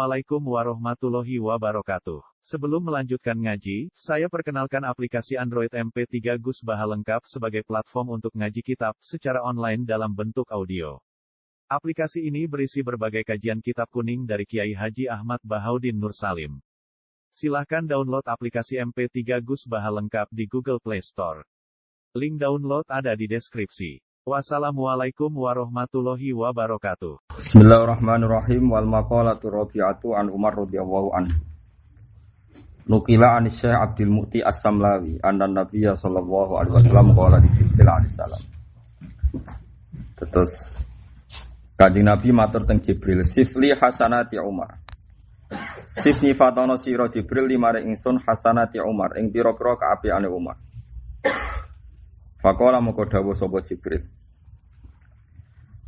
Assalamualaikum warahmatullahi wabarakatuh. Sebelum melanjutkan ngaji, saya perkenalkan aplikasi Android MP3 Gus Baha lengkap sebagai platform untuk ngaji kitab secara online dalam bentuk audio. Aplikasi ini berisi berbagai kajian kitab kuning dari Kiai Haji Ahmad Bahaudin Nur Salim. Silahkan download aplikasi MP3 Gus Baha lengkap di Google Play Store. Link download ada di deskripsi. Wassalamualaikum warahmatullahi wabarakatuh. Bismillahirrahmanirrahim. Wal maqalatu rabi'atu an Umar radhiyallahu anhu. Nukila an Syekh Abdul Mu'ti As-Samlawi anna Nabiyya sallallahu alaihi wasallam qala li Jibril alaihi salam. Terus Kanjeng Nabi matur teng Jibril, "Sifli hasanati Umar." Sifni fatono sira Jibril limare ingsun hasanati Umar, ing pira-pira kaapiane Umar. Faqala moko dawuh sapa Jibril.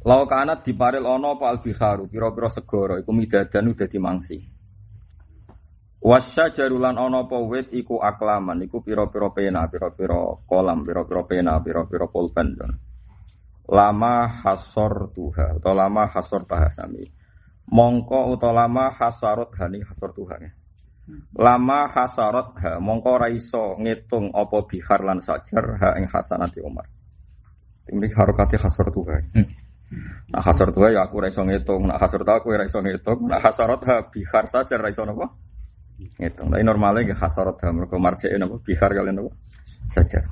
Lau kanat diparil ana apa al-bikharu pira-pira segara iku midadan dadi mangsi. Wasya jarulan ana apa wit iku aklaman iku pira-pira pena, pira-pira kolam, pira-pira pena, pira-pira pulpen. Lama hasor tuha atau lama hasor bahasami. Mongko utawa lama hasarot hani hasor tuha. Lama hasarot ha mongko ora iso ngitung apa bihar lan sajar ha ing hasanati Umar. Ini harokate hasor tuha. Nah hasor tuha ya aku ora iso ngitung, nah hasor tuha aku ora iso ngitung, nah hasarot ha bihar sajar ora iso napa? Ngitung. Tapi normale nggih hasarot ha mergo marjeke napa bihar kalian napa? Sajar.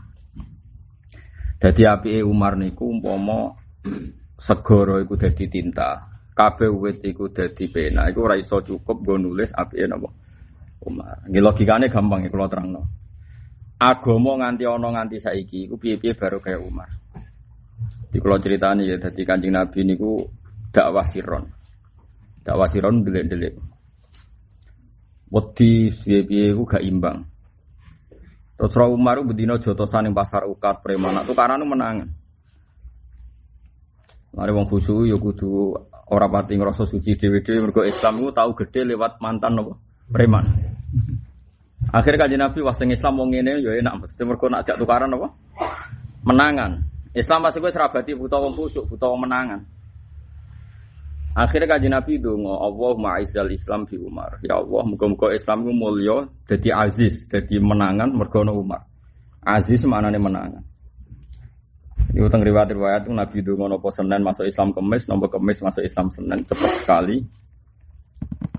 Dadi apike Umar niku umpama segara iku dadi tinta, kabeh wit iku dadi pena, iku ora iso cukup nggo nulis apike napa? Umar. Nggih logikane gampang ya kula terangno. Agama nganti ana nganti saiki iku piye-piye baru kaya Umar. Di kula critani ya dadi Kanjeng Nabi niku dakwah siron. Dakwah siron delik-delik. Wedi piye-piye iku gak imbang. Terus Umar bedino jotosan ning pasar ukat preman tukarane menangan. Mare wong khusyuk ya kudu ora pati ngrasa suci dhewe-dhewe mergo Islam iku tau gedhe lewat mantan apa? Preman. Akhirnya Kanjeng Nabi wah sing Islam wong ngene ya enak mesti mergo nak jak tukaran apa? Menangan. Islam pasti wis rabati buta wong kusuk, buta wong menangan. Akhirnya Kanjeng Nabi ndonga, Allahumma aizzal Islam fi Umar. Ya Allah, muga-muga Islam iku mulya, dadi aziz, dadi menangan mergo ana Umar. Aziz maknane menangan. Iku teng riwayat Nabi ndonga napa Senin masuk Islam Kamis, napa Kamis masuk Islam Senin, cepat sekali.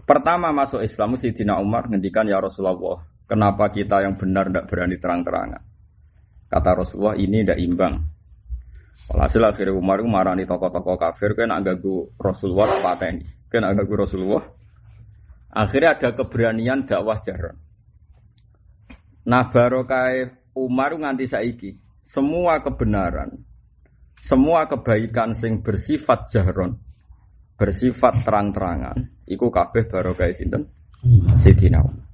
Pertama masuk Islam Sayyidina Umar ngendikan ya Rasulullah, kenapa kita yang benar tidak berani terang-terangan? Kata Rasulullah ini tidak imbang. Walhasil akhirnya Umar marani tokoh-tokoh kafir kena ganggu Rasulullah pateni, kena ganggu Rasulullah. Akhirnya ada keberanian dakwah jaran. Nah barokah Umar nganti saiki semua kebenaran, semua kebaikan sing bersifat jaron, bersifat terang-terangan, iku kabeh barokah sinten? Sayyidina Umar.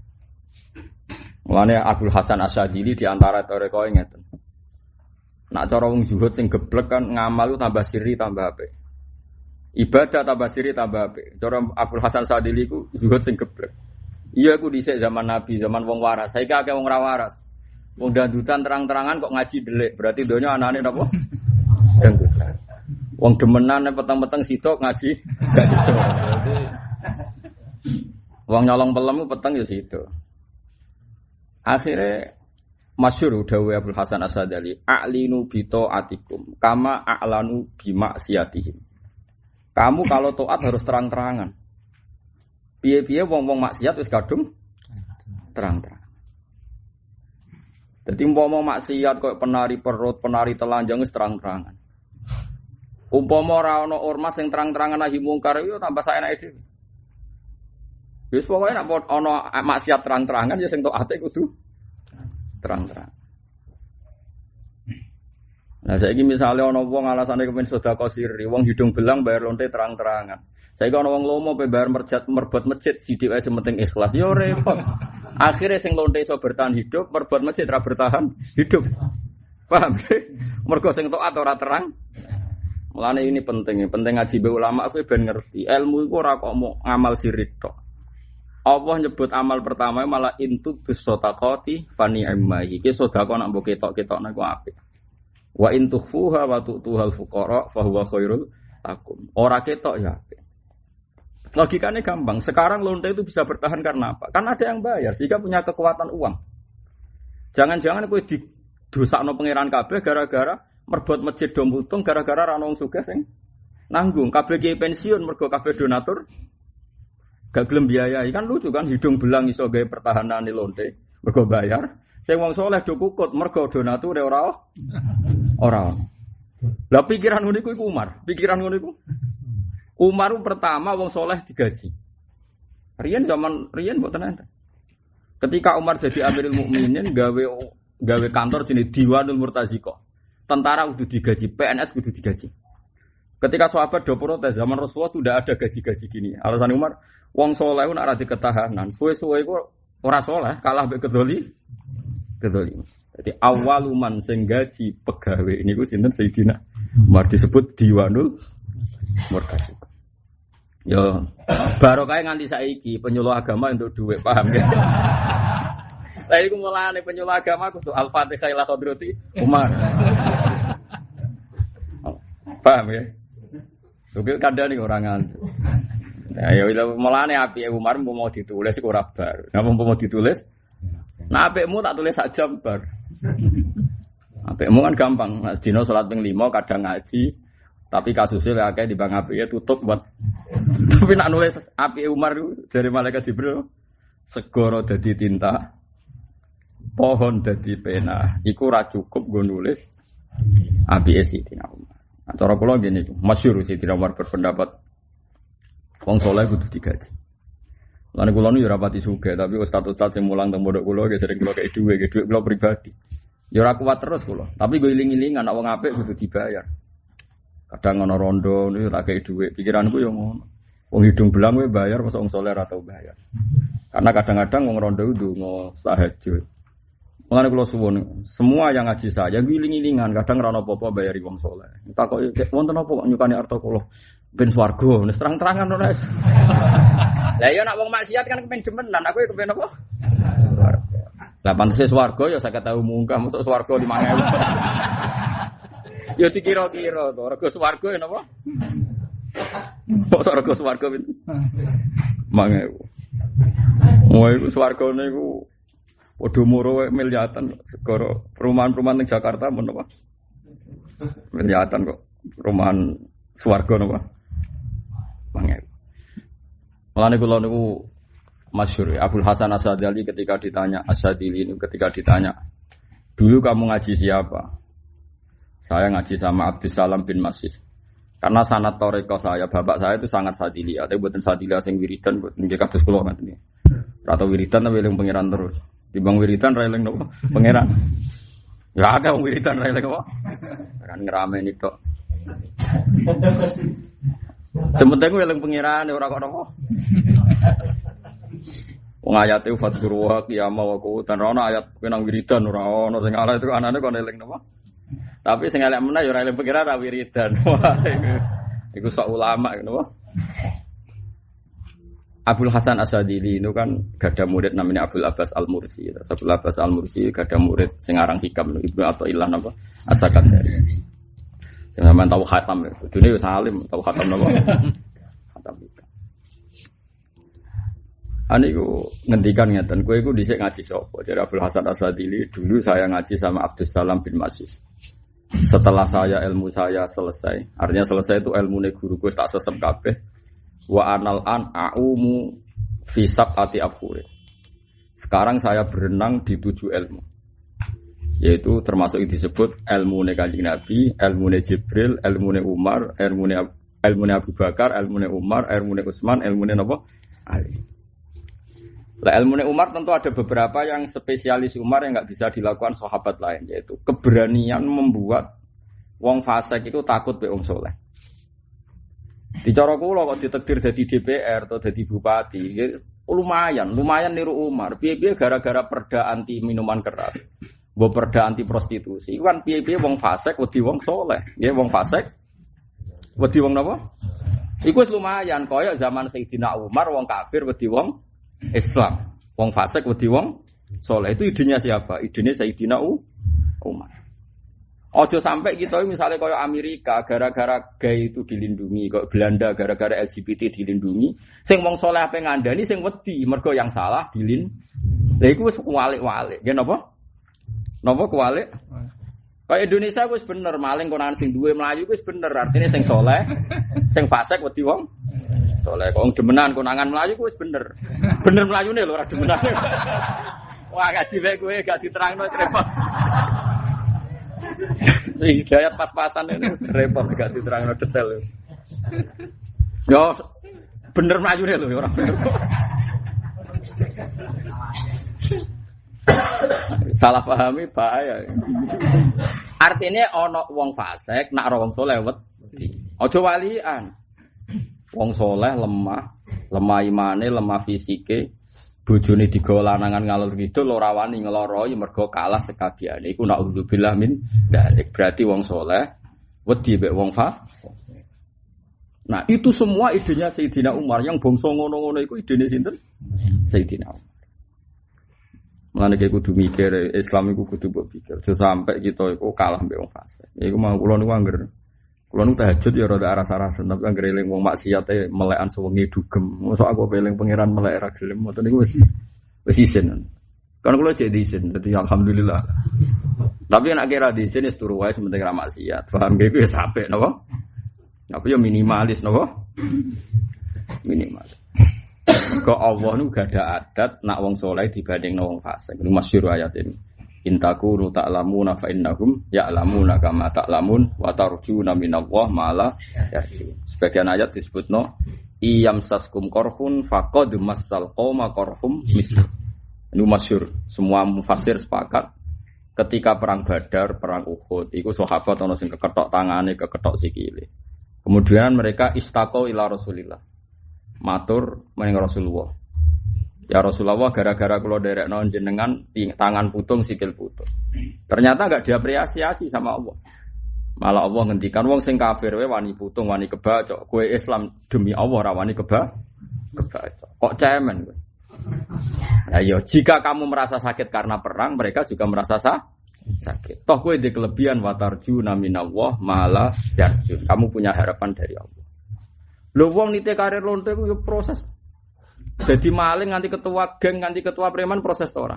Mulane Abdul Hasan Asyadili di antara torikoe ngeten. Nak cara wong zuhud sing geblek kan ngamal tambah siri tambah apik. Ibadah tambah siri tambah apik. Cara Abdul Hasan Asyadili iku zuhud sing geblek. Iya iku dhisik zaman Nabi, zaman wong waras. Saiki akeh wong ra waras. Wong dandutan terang-terangan kok ngaji delik, berarti donya anane napa? Dandutan. Wong demenan peteng-peteng sitok ngaji gak sitok. Wong nyolong pelem peteng ya sitok. Akhire masyhur dawuh Abdul Hasan As-Sadali, a'linu bi ta'atikum kama a'lanu bi maksiatihim. Kamu kalau taat harus terang-terangan. Piye-piye wong-wong maksiat wis kadung terang-terang. Dadi umpama maksiat koyo penari perut, penari telanjang wis terang-terangan. Umpama ora ana ormas sing terang-terangan nahi mungkar yo tambah saenake dhewe. Wis pokoke nek ana maksiat terang-terangan ya sing taate kudu terang-terang. Nah saiki misale ana wong alasane kepen sedekah siri, wong hidung belang bayar lonte terang-terangan. Saiki ana wong lomo pe bayar merbot masjid sithik wae sementing ikhlas. Yo repot. Akhire sing lonte iso bertahan hidup, merbot masjid ora bertahan hidup. Paham? Mergo sing taat ora terang. Mulane ini penting ngaji be ulama aku ben ngerti. Ilmu iku ora kok mau ngamal sirik tok. Allah nyebut amal pertama malah intu bisotaqati fani immahi. Ki sedekah nak mbok ketok-ketok niku apik. Wa in tukhfuha wa tu'tuhal fuqara fa huwa khairul lakum. Ora ketok ya apik. Logikanya gampang. Sekarang lonte itu bisa bertahan karena apa? Karena ada yang bayar, sehingga punya kekuatan uang. Jangan-jangan kowe didosakno pangeran kabeh gara-gara merbot masjid dom utung gara-gara ra ono wong sugih sing nanggung. Kabeh kiai pensiun mergo kabeh donatur gak gelem biayai. Kan lucu kan hidung belang iso gawe pertahanane lonte mergo bayar. Sing wong saleh do kukut mergo donature ora. Lah pikiran ngono iku Umar. Pikiran ngono iku Umar pertama wong soleh digaji. Zaman riyen mboten enten. Ketika Umar jadi Amirul Mukminin gawe kantor jenis Diwanul Murtaziqah. Tentara kudu digaji, PNS kudu digaji. Ketika sahabat do protes zaman Rasulullah sudah ada gaji-gaji gini. Alasan Umar, wong soleh ora ada ketahanan. Suwe-suwe iku ora soleh, kalah mbek kedoli. Jadi awaluman sing gaji pegawai niku sinten Sayyidina Umar disebut Diwanul Murtaziqah. Yo, barokah nganti saiki penyuluh agama untuk duit, paham ya? Saya iku mulane penyuluh agama kudu Al-Fatihah ila Hadrati Umar. Paham ya? Sugih kandhane ora ngantuk. Nah, ya mulane apike Umar mau ditulis iku ora bar. Napa mau ditulis? Nah, apikmu tak tulis sak jam bar. Apikmu kan gampang, Mas dina salat ping 5 kadang ngaji. Tapi kasusnya akeh di Bang Apike tutup buat. Tapi nak nulis Apike Umar dari malaikat Jibril segoro dadi tinta, pohon dadi pena. Iku ora cukup go nulis Apike Sidina Umar. Nah, cara kula ngene iki, masyhur Sidina Umar berpendapat wong saleh kudu digaji. Lan kula nu yo rapati sugih, tapi ustaz-ustaz sing mulang teng pondok kula ge sering kula kei dhuwit kula pribadi. Ya ora kuat terus kula, tapi go iling-ilingan nek wong apik kudu dibayar. Kadang ana rondo niku tak kei dhuwit. Pikiranku yo ngono. Wong hidung belang kowe bayar masa wong saleh ora tau bayar. Karena kadang-kadang wong rondo itu ndonga tahajud. Mulane kula suwun, semua yang ngaji saya giling-gilingan kadang ora ana apa-apa bayari wong saleh. Takoki wonten apa kok nyukani arta kula ben swarga. Wis terang-terangan ora. Lah ya nek wong maksiat kan kepen demenan, aku ya kepen apa? Swarga. Lah pantes swarga ya 50.000 munggah, mosok swarga 5.000. Ya dikira-kira to, rega swarga ya napa? Mosok rega swarga pinten? 5.000. Wah, iku swargane iku padha muro miliatan segara perumahan-perumahan ning Jakarta men apa? Miliatan kok. Perumahan swarga napa? 5.000. Mulane kula niku masyhur Abdul Hasan As-Sadili ketika ditanya dulu kamu ngaji siapa? Saya ngaji sama Abdus Salam bin Masis. Karena sanad toreko saya, bapak saya itu sangat sadilia. Tapi buatan sadilia sing wiridan, buatan nggih kados kula ngoten iki. Rata wiridan tapi eling pangeran terus. Timbang wiridan ra eling napa? Pangeran. Ya akeh wong wiridan ra eling apa? Kan ngrameni tok. Sementing ku eling pangeran ora kok napa. Wong ayate fadzkuruha qiyama wa qu'udan ora ana ayat kowe nang wiridan ora ana sing ala itu anane kon eling napa. Tapi sing elek meneh ya ora eling pangeran ra wiridan. Wah iku sok ulama ngono. Abdul Hasan As-Sadili itu kan gada murid namanya Abdul Abbas Al-Mursi. Abdul Abbas Al-Mursi gada murid sing aran Hikam Ibnu Athaillah napa As-Sakandari. Sing sampean tahu khatam ya. Dene wis alim tahu khatam napa. Khatam Hikam. Aniku ngendikan ngeten, kowe iku dhisik ngaji sapa? Jare Abdul Hasan As-Sadili, dulu saya ngaji sama Abdus Salam bin Masis. Setelah ilmu saya selesai, artinya selesai itu ilmune guruku tak sesep kabeh. Wa anal an a'umu fi sab'ati abhurin. Sekarang saya berenang di 7 ilmu. Yaitu termasuk yang disebut ilmune Kanjeng Nabi, ilmune Jibril, ilmune Umar, ilmune Abu Bakar, ilmune Umar, ilmune Utsman, ilmune napa? Ali. Lah ilmune Umar tentu ada beberapa yang spesialis Umar yang enggak bisa dilakukan sahabat lain, yaitu keberanian membuat wong fasik itu takut be wong saleh. Dicara kula kok ditakdir dadi DPR atau dadi bupati, lumayan niru Umar. Piye-piye gara-gara perda anti minuman keras. Mbok perda anti prostitusi. Kan piye-piye wong fasik wedi wong saleh. Nggih wong fasik wedi wong napa? Iku wis lumayan kaya zaman Sayyidina Umar wong kafir wedi wong Islam. Wong fasik wedi wong saleh. Itu idenya siapa? Idenya Sayyidina Umar. Ojo sampai kita misalnya kayak Amerika gara-gara gay itu dilindungi, kok Belanda gara-gara LGBT dilindungi, sing wong saleh ape ngandani sing wedi, mergo yang salah Lha iku wis kuwalik-walik. Nggih napa? Napa kuwalik? Kayak Indonesia wis bener maling konangan sing duwe mlayu wis bener, artinya sing saleh, sing fasik wedi wong saleh. Kok demenan konangan mlayu wis bener. Bener mlayune lho ora demenan. Wah, gaji bae kowe gak diterangno wis repot. Hidayat pas-pasan ini repot gak diterangno detail. Yo bener mlayune lho ora bener. Salah pahami bahaya. Artinya ana wong fasik nak ora wong saleh wedi. Aja walian. Wong saleh lemah imane, lemah fisike. Bojone digawa lanangan ngalor kidul ora wani ngeloroi mergo kalah sekabiane. Iku naudzubillah min dzalik. Berarti wong saleh wedi mek wong fasik. Nah, itu semua idenya Sayyidina Umar yang bangsa ngono-ngono iku idene sinten? Sayyidina Umar. Mulane kudu mikir Islam iku kudu mbok pikir. Aja sampai kita iku kalah mbek wong fasik. Iku mau kula niku angger. Kula niku tahajud ya rada aras-arasen tapi angger eling wong maksiate melekan sewengi dugem. Mosok aku eling pangeran melek ra gelem. Ngoten niku wis isin. Kan kula cek diisin. Dadi alhamdulillah. Tapi nek kira diisin wis turu wae sementing ra maksiat. Paham ge wis apik napa? Napa ya minimalis napa? Minimalis. Kok Allah nu gak ada adat nak wong saleh dibanding wong fasik. Ini masyhur ayat ini. Intaku ta'lamuna fa innahum ya'lamuna kama ta'lamun wa tarjuna minallah ma la yarjun. Sebagian ayat disebutno iyam saskum korhun faqad massal qauma korhum misl. Ini masyhur. Semua mufassir sepakat ketika perang Badar, perang Uhud, iku sahabat ana sing kekethok tangane, kekethok sikile. Kemudian mereka istaqau ila Rasulillah. Matur meneng Rasulullah. Ya Rasulullah gara-gara kula derekno jenengan tangan putung sikil putung. Ternyata enggak diapresiasi sama Allah. Malah Allah ngendikan wong sing kafir wae wani putung, wani kebacok. Kowe Islam demi Allah ora wani kebacok. Kok cemen kowe? Ayo, jika kamu merasa sakit karena perang, mereka juga merasa sakit. Toh kowe di kelebihan watarju naminallah malah yarjun. Kamu punya harapan dari Allah. Lho wong nite karir lonte ku yo proses. Jadi maling nganti ketua geng, nganti ketua preman proses to ora?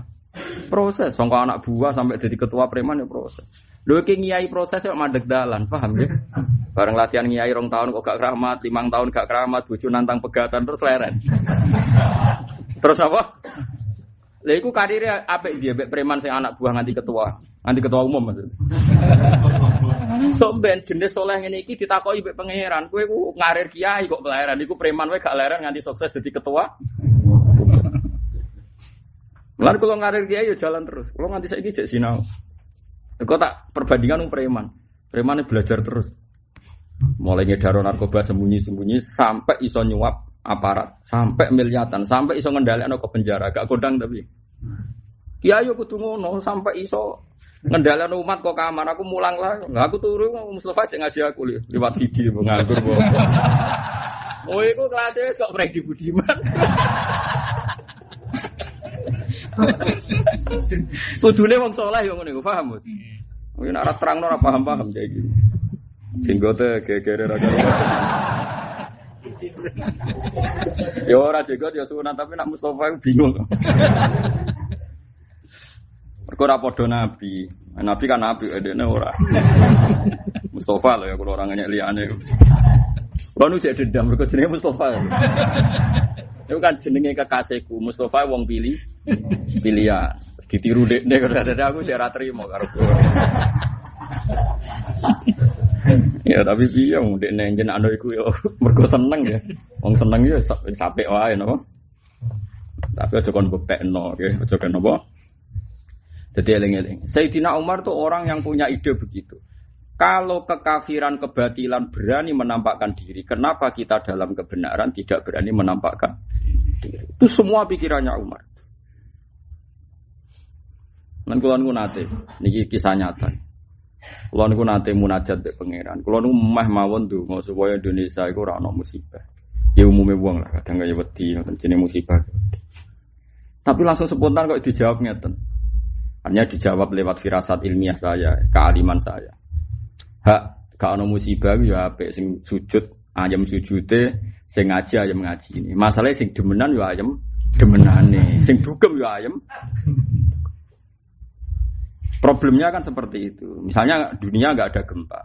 Proses. Sangka anak buah sampai jadi ketua preman yo proses. Lho iki ngiyai proses kok mandeg dalan, paham ya? Bareng latihan ngiyai 2 tahun kok gak keramat, 5 tahun gak keramat, bojo nantang pegatan terus leren. Terus apa? Lha iku karire apik dia mek preman sing anak buah nganti ketua umum maksud. Sok ben jenis soleh ngene iki ditakoki mbek pangeran, kowe ku ngarir kiai kok leren, iku preman wae gak leren nganti sukses dadi ketua. Lan kula ngarir kiai yo jalan terus. Kula nganti saiki jek sinau. Kok tak perbandingan preman. Premane belajar terus. Mulai ngedaro narkoba sembunyi-sembunyi sampai iso nyuap aparat, sampai miliatan, sampai iso ngendhalekno ke penjara, gak kodang tapi. Kiai yo kudu ngono sampai iso ngendhalekno umat kok kamar aku mulang lah. Lah aku turu Mustafa cek ngaji aku liwat video nganggur kok. Oh iku kelas wis kok Freddy Budiman. Kudune wong saleh yo ngono iku paham, Mas. Mungkin ora terangno ora paham-paham kayak gitu. Jenggote gegere ra karo. Yo ora jenggot yo sunat tapi nak Mustafa bingung. Mergo ora padha nabi. Nabi kan nabi edene ora. Mustafa lho ya kula ora ngenyek liyane. Kula nu cek dendam mergo jenenge Mustafa. Itu kan jenenge kekasihku Mustafa wong pilihan. Ditiru dekne kok aku cek ora trimo karo kowe. Ya tapi piye wong dekne jenenge iku yo mergo seneng ya. Wong seneng yo sapek wae napa. Tapi aja kon bebekno nggih, aja kon napa. Jadi eling-eling. Sayyidina Umar tuh orang yang punya ide begitu. Kalau kekafiran, kebatilan berani menampakkan diri, kenapa kita dalam kebenaran tidak berani menampakkan diri? Itu semua pikirannya Umar. Lan kula niku nate, niki kisah nyata. Kula niku nate munajat mbek pangeran. Kula niku meh mawon ndonga supaya Indonesia iku ora ana musibah. Ya umume wong lah kadang kaya wedi ngoten jenenge musibah. Tapi langsung spontan kok dijawab ngeten. Hanya dijawab lewat firasat ilmiah saya, kealiman saya. Hak gak ono musibah ya apik sing sujud ayam sujude, sing ngaji ayam ngaji ini. Masalahnya sing demenan ya ayam demenane, sing dugem ya ayam. Problemnya kan seperti itu. Misalnya dunia enggak ada gempa.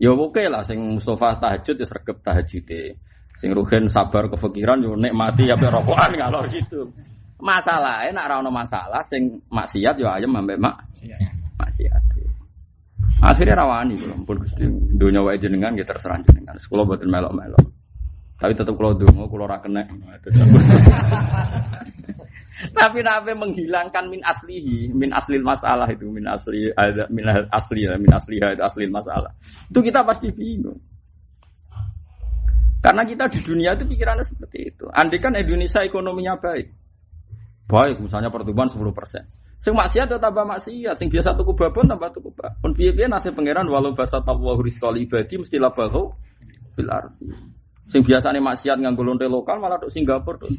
Ya oke lah sing Mustafa tahajud ya sregep tahajude. Sing Ruhin sabar kefikiran yo nikmati ya rokokan ngalor gitu. Masalahnya nek ora ono masalah sing maksiat yo ayam ambek maksiat. Akhirnya rawani kula pun Gusti donya wae jenengan nggih terserah jenengan. Kula mboten melok-melok. Tapi tetep kula donga kula ora kena. Tapi nabi menghilangkan min aslihi, min aslil masalah itu, min asli ada min asliha itu aslil masalah. Itu kita pasti bingung. Karena kita di dunia itu pikirannya seperti itu. Andai kan Indonesia ekonominya baik, misalnya pertumbuhan 10%. Sing maksiat tetap tambah maksiat, sing biasa tuku babon tambah tuku babon. Piye-piye nasib pangeran walau basatallahu rizqal ibadi mesti labahu fil ardi. Sing biasane maksiat nganggo lonte lokal malah tok Singapura tok.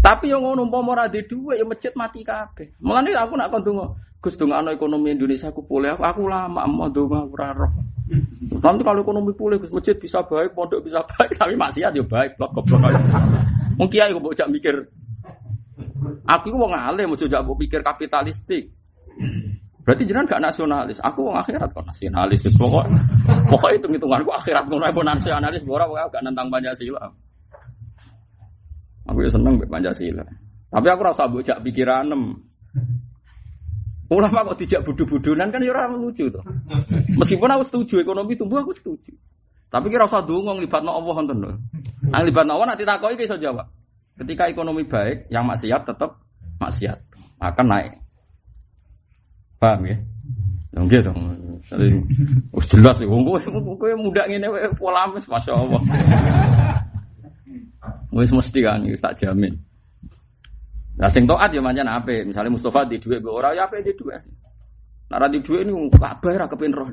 Tapi yang ngono umpama ora di dhuwit ya masjid mati kabeh. Mulane aku nak kon donga, Gus dongakno ekonomi Indonesia aku pulih. Aku lama mau donga ora roh. Nanti kalau ekonomi pulih Gus masjid bisa baik, pondok bisa baik, tapi maksiat ya baik, blok-blok aja. Wong kiai kok mbok jak mikir. Aku ku wong alim, ojo jak mbok pikir kapitalistik. Berarti jenengan gak nasionalis. Aku wong akhirat kok nasionalis. Pokok hitung-hitunganku akhirat ngono ae nasionalis ora gak nentang Pancasila. Aku ya seneng mbek Pancasila. Tapi aku rasa mbok jak pikiranem. Ulama kok dijak budu-budunan kan ya ora lucu to. Meskipun aku setuju ekonomi tumbuh aku setuju. Tapi kira usah donga nglibatno Allah ngoten lho. Ang libatno Allah nek ditakoki iso jawab. Ketika ekonomi baik, yang maksiat tetap maksiat akan naik. Paham ya? Nggih dong. Wis jelas iki wong kowe muda ngene pola wis masyaallah. Wis mesti kan iki tak jamin. Lah sing taat ya pancen apik. Misale Mustafa di dhuwit mbok ora ya apik di dhuwit. Nek ora di dhuwit niku kabeh ra kepen roh.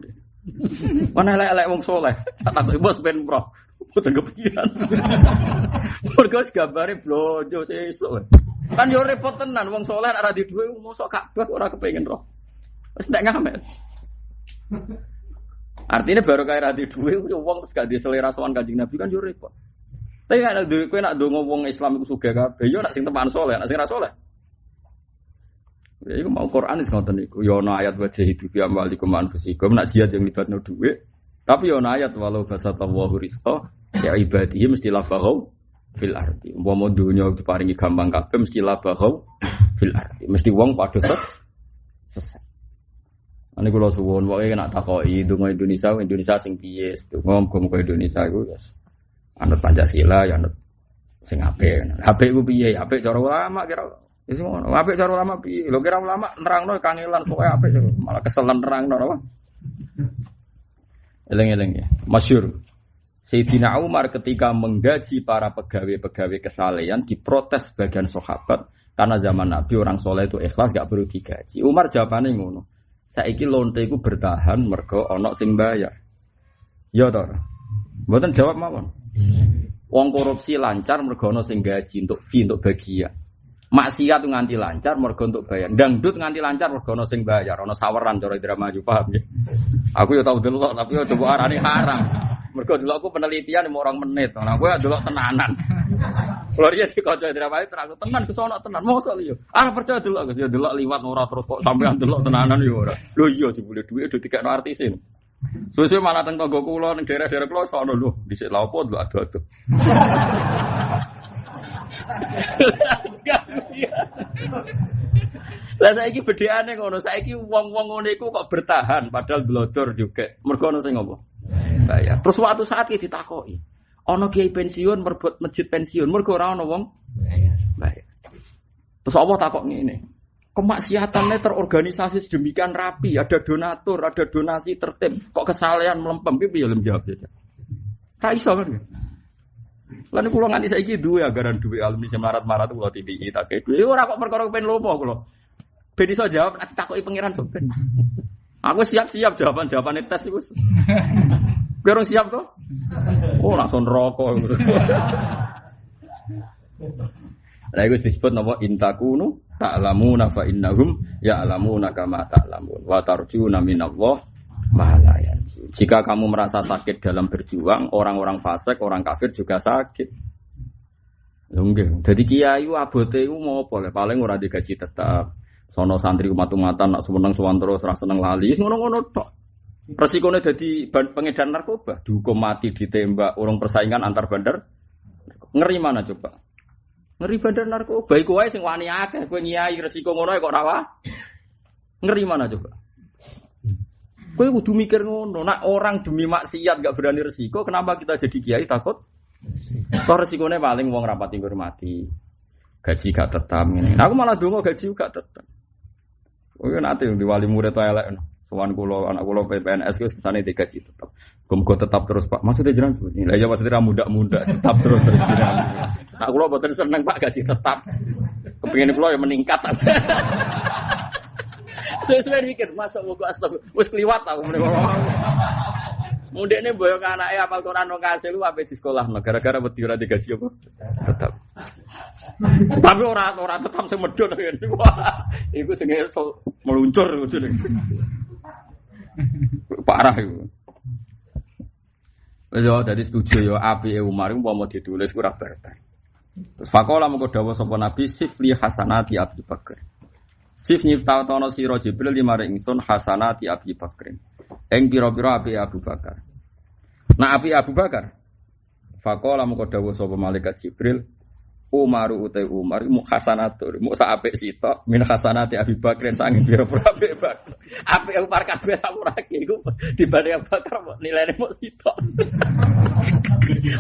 Ana elek-elek wong saleh. Tak takoki bos ben roh. Boten kepikiran. Mergo gambare blojo sesuk. Kan yo repot tenan wong saleh nek ora di dhuwit mosok kabeh ora kepengin roh. Wis nek ngamen. Artinya baru kaya ra di dhuwit wong terus gak di selera sowan Kanjeng Nabi kan yo repot. Tapi nek kowe nak ndonga wong Islam iku sugih kabeh, yo nak sing tepan saleh, nak sing ra saleh. Ya iku mau Quran wis ngoten niku. Yo ana ayat wajah hidup ya amwalikum anfusikum, nak jihad yang libatno dhuwit. Tapi yo ana ayat walau basatallahu rizqa ya ibadihi mesti labaghaw fil ardi. Umpama donya diparingi gampang kabeh mesti labaghaw fil ardi. Mesti wong padha sesat. Ane kula suwun wae nak takoki donga Indonesia sing piye? Donga muga Indonesia iku wis anut Pancasila ya anut sing apik. Apik ku piye? Apik cara ulama kira wis ngono. Apik cara ulama piye? Lho kira ulama nerangno kangelan pokoke apik malah keselen nerangno apa? Eleng-eleng ya. Masyhur. Sayyidina Umar ketika menggaji para pegawai-pegawai kesalehan diprotes sebagian sahabat karena zaman Nabi orang soleh itu ikhlas gak perlu digaji. Umar jawabannya ngono. Saiki lonte iku bertahan mergo ana sing bayar. Ya to. Mboten jawab mawon. Wong korupsi lancar mergo ana sing gaji untuk fee untuk bagian. Maksiat nganti lancar mergo untuk bayar. Dangdut nganti lancar mergo ana sing bayar. Ana saweran cara drama yo paham ya. Aku yo tau delok tapi yo coba arane haram. Mergo delokku penelitian 5 menit. Nah kowe delok tenanan. Gloria di kaca drama itu terang tenan kesono tenan. Mosok yo. Ah percaya delok Gus yo delok liwat ora terus kok sampean delok tenanan yo ora. Lho iya jebule dhuwit do dikekno artisin. Suwe-suwe malah teng tangga kula ning daerah-daerah kula sono lho, dhisik lha opo delok adu-adu. Lah saiki bedheane ngono, saiki wong-wong ngene iku kok bertahan padahal blodor juga. Mergo ono sing ngopo? Bayar. Terus suatu saat iki ditakoki, ana kiai pensiun merbot masjid pensiun, mergo ora ono wong bayar. Terus Allah takok ngene. Kemaksiatannya terorganisasi sedemikian rapi, ada donatur, ada donasi tertib, kok kesalahan melempem, piye lem jawab saja. Tak iso kan. Lan kula nganti saiki duwe anggaran duwe alumni semarat-marat kula TPI tak duwe. Ora kok perkara pengen lomo kula. Ben iso jawab nek takoki pangeran sampean. Aku siap-siap jawaban-jawabane tes iku. Kowe siap to? Oh, langsung rokok. Lah iku disebut napa intakunu ta'lamuna fa innahum ya'lamuna kama ta'lamun wa tarjuna minallah Malah ya. Jika kamu merasa sakit dalam berjuang, orang-orang fasik, orang kafir juga sakit. Nggih. Dadi kiai abote iku mau apa? Paling ora digaji tetap. Sono santri umat-umatan nak seneng sowan terus ora seneng lali. Wis ngono-ngono tok. Resikone dadi pengedar narkoba, dihukum mati, ditembak, urung persaingan antar bandar. Ngeri mana coba? Ngeri bandar narkoba iku wae sing wani akeh, kowe nyai resiko ngono kok ora wae. Ngeri mana coba? Kowe kudu mikir ngono, nak orang demi maksiat gak berani resiko, kenapa kita jadi kiai takut? Toh resikone paling wong rapati ngurmati. Gaji gak tetap ngene. Aku malah donga gaji gak tetap. Kowe nate di wali murid wae elek. Sowan kula anak kula PPNS wis kesane digaji tetap. Muga tetap terus Pak. Maksudnya jenengan seperti ini. Lah ya maksudnya ra muda-muda tetap terus jenengan. Nak kula mboten seneng Pak gaji tetap. Kepengin kula ya meningkat. Sesuai mikir masuk muga astagfirullah. Wis kliwat aku mrene. Mundekne boyong anake hafal Quran wong kasil lu ape di sekolah gara-gara wedi ora digaji apa? Tetap. Tapi ora tetap sing medhon ngene. Wah, iku sing meluncur jeneng. Parah iku. Wis yo dadi setuju yo apike Umar iku umpama ditulis ora barbar. Terus faqala mengko dawuh sapa Nabi sifli hasanati Abi Bakar. Sif nyiftatono sira Jibril limare ingsun hasanati Abi Bakar. Ing pira-pira apike Abu Bakar. Nah apike Abu Bakar. Faqala mengko dawuh sapa malaikat Jibril Umaru utai Umar mu hasanatur mu sak apik sitok min hasanati Abi Bakrin sange pira-pira apik Bakar. Apik Umar kabeh samurake iku dibanding Abu Bakar nilainya mu sitok.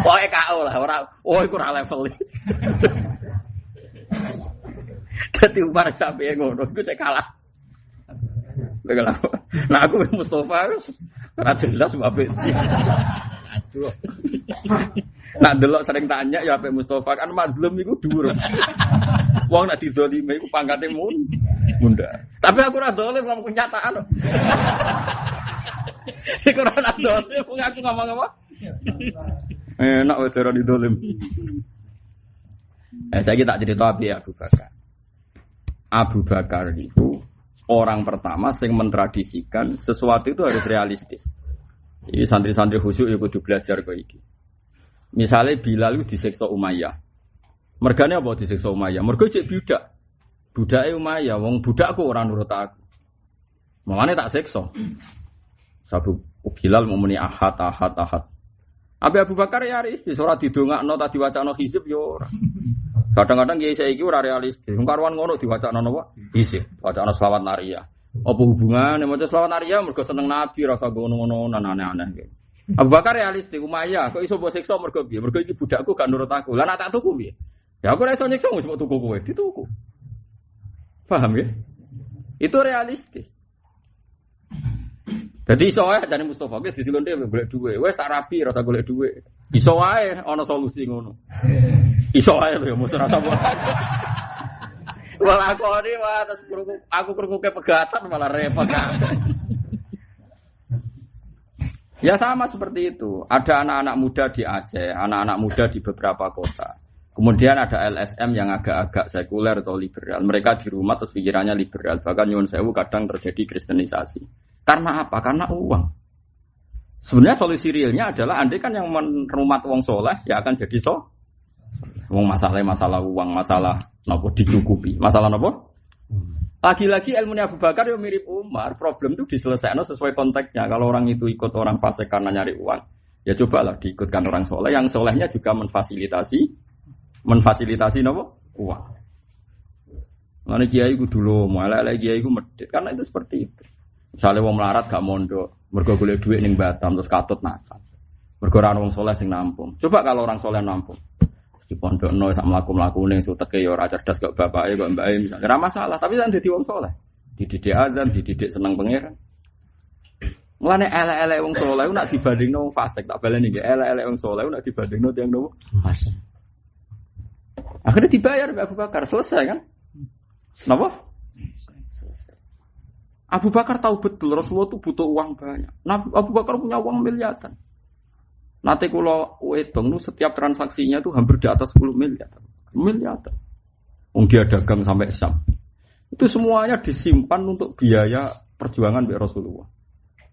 Pokoke KO lah ora iku ora level. Dadi Umar sampe ngono iku cek kalah. Nah aku Mustafa ora jelas apik. Aduh. Nak delok sering tanya ya apik Mustafa kan mazlum iku dhuwur. Wong nak dizalimi iku pangkate munda. Tapi aku ora dolim ngomong kenyataan. Iku ora dolim aku ngomong apa? Enak wae ora didolim. Saiki tak cerita apik Abu Bakar. Abu Bakar itu orang pertama yang mentradisikan sesuatu itu harus realistis. Ini santri-santri khusyuk ya kudu belajar kok iki. Misalnya Bilal itu disiksa Umayyah. Mergane apa disiksa Umayyah? Mergo cek budak. Budake Umayyah, wong budakku ora nurut aku. Mangane tak siksa. Sabu Bilal muni ahad. Abu Bakar ya realistis, ora didongakno ta diwacana hizib ya ora. Kadang-kadang kiai saiki ora realistis. Wong karuan ngono diwacana napa? Hizib, wacana selawat nariyah. Apa hubungane maca selawat nariyah mergo seneng Nabi rasa ngono-ngono aneh-aneh. Abu Bakar realistis, Umayyah kok iso mbok siksa mergo piye? Mergo iki budakku gak nurut aku. Lah nek tak tuku piye? Ya aku ora iso nyiksa wis mbok tuku kowe, dituku. Paham ya? Itu realistis. Jadi iso wae jane Mustofa ki didilon dhewe golek dhuwit. Wis tak rapi rasa golek dhuwit. Iso wae ana solusi ngono. Iso wae lho mesti rasa wae. Wala aku ini wah terus aku kerunguke pegatan malah repot. Ya sama seperti itu. Ada anak-anak muda di Aceh, anak-anak muda di beberapa kota. Kemudian ada LSM yang agak-agak sekuler atau liberal. Mereka di rumah terus pikirannya liberal. Bahkan nyuwun sewu kadang terjadi kristenisasi. Karena apa? Karena uang. Sebenarnya solusi realnya adalah andai kan yang merumat uang soleh ya akan jadi uang masalah uang, masalah nopo dicukupi. Masalah nopo? Lagi-lagi ilmunya Abu Bakar yang mirip Umar. Problem itu diselesaikan sesuai konteksnya. Kalau orang itu ikut orang fasik karena nyari uang, ya cobalah diikutkan orang soleh. Yang solehnya juga memfasilitasi nopo? Uang. Mana kiai ku dulu, malah kiai ku medit. Karena itu seperti itu. Misalnya wong melarat gak mondok, mergo golek dhuwit ning Batam terus katut nakal. Mergo ora wong saleh sing nampung. Coba kalau orang saleh nampung. Di pondokno sak mlaku-mlakune suteke ya ora cerdas kok bapake kok mbake misalnya. Ora masalah, tapi kan dadi wong saleh. Dididik azan, dididik seneng pangeran. Mulane elek-elek wong saleh ku nak dibandingno wong fasik, tak baleni nggih. Elek-elek wong saleh ku nak dibandingno tiyang nopo? Fasik. Akhirnya dibayar Abu Bakar, selesai kan? Napa? Abu Bakar tahu betul Rasulullah itu butuh uang banyak. Abu Bakar punya uang miliaran. Nanti kalau hitung setiap transaksinya itu hampir di atas 10 miliar. Miliaran. Dia dagang sampai Syam. Itu semuanya disimpan untuk biaya perjuangan dari Rasulullah.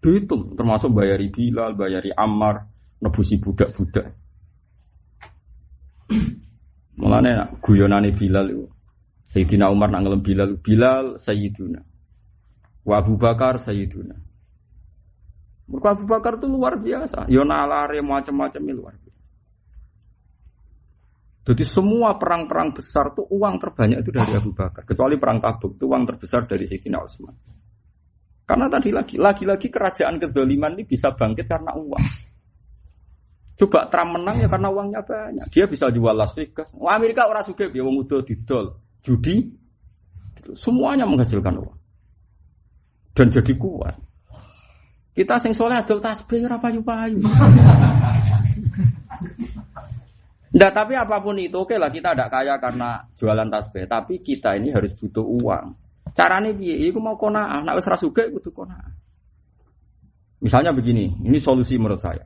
Dihitung, termasuk bayari Bilal, bayari Ammar, nebusi budak-budak. Mulane guyonane Bilal itu. Sayyidina Umar nak ngelem Bilal Sayyiduna. Wa Abu Bakar Sayyiduna. Mergo Abu Bakar itu luar biasa. Yo nalare macam-macam luar biasa. Jadi semua perang-perang besar tuh uang terbanyak itu dari Abu Bakar. Kecuali perang Tabuk itu uang terbesar dari Sayyidina Utsman. Karena tadi lagi-lagi kerajaan kezaliman ini bisa bangkit karena uang. Coba Trump menang ya karena uangnya banyak. Dia bisa jual Las Vegas. Wah, Amerika orang sugih ya wong udah didol, judi. Semuanya menghasilkan uang. Dan jadi kuat. Kita sing soleh adol tasbih ora payu-payu. Nggak, tapi apapun itu oke lah, kita tidak kaya karena jualan tasbih, tapi kita ini harus butuh uang. Carane piye? Iku mau qanaah, nek wis ra sugih kudu qanaah. Misalnya begini, ini solusi menurut saya.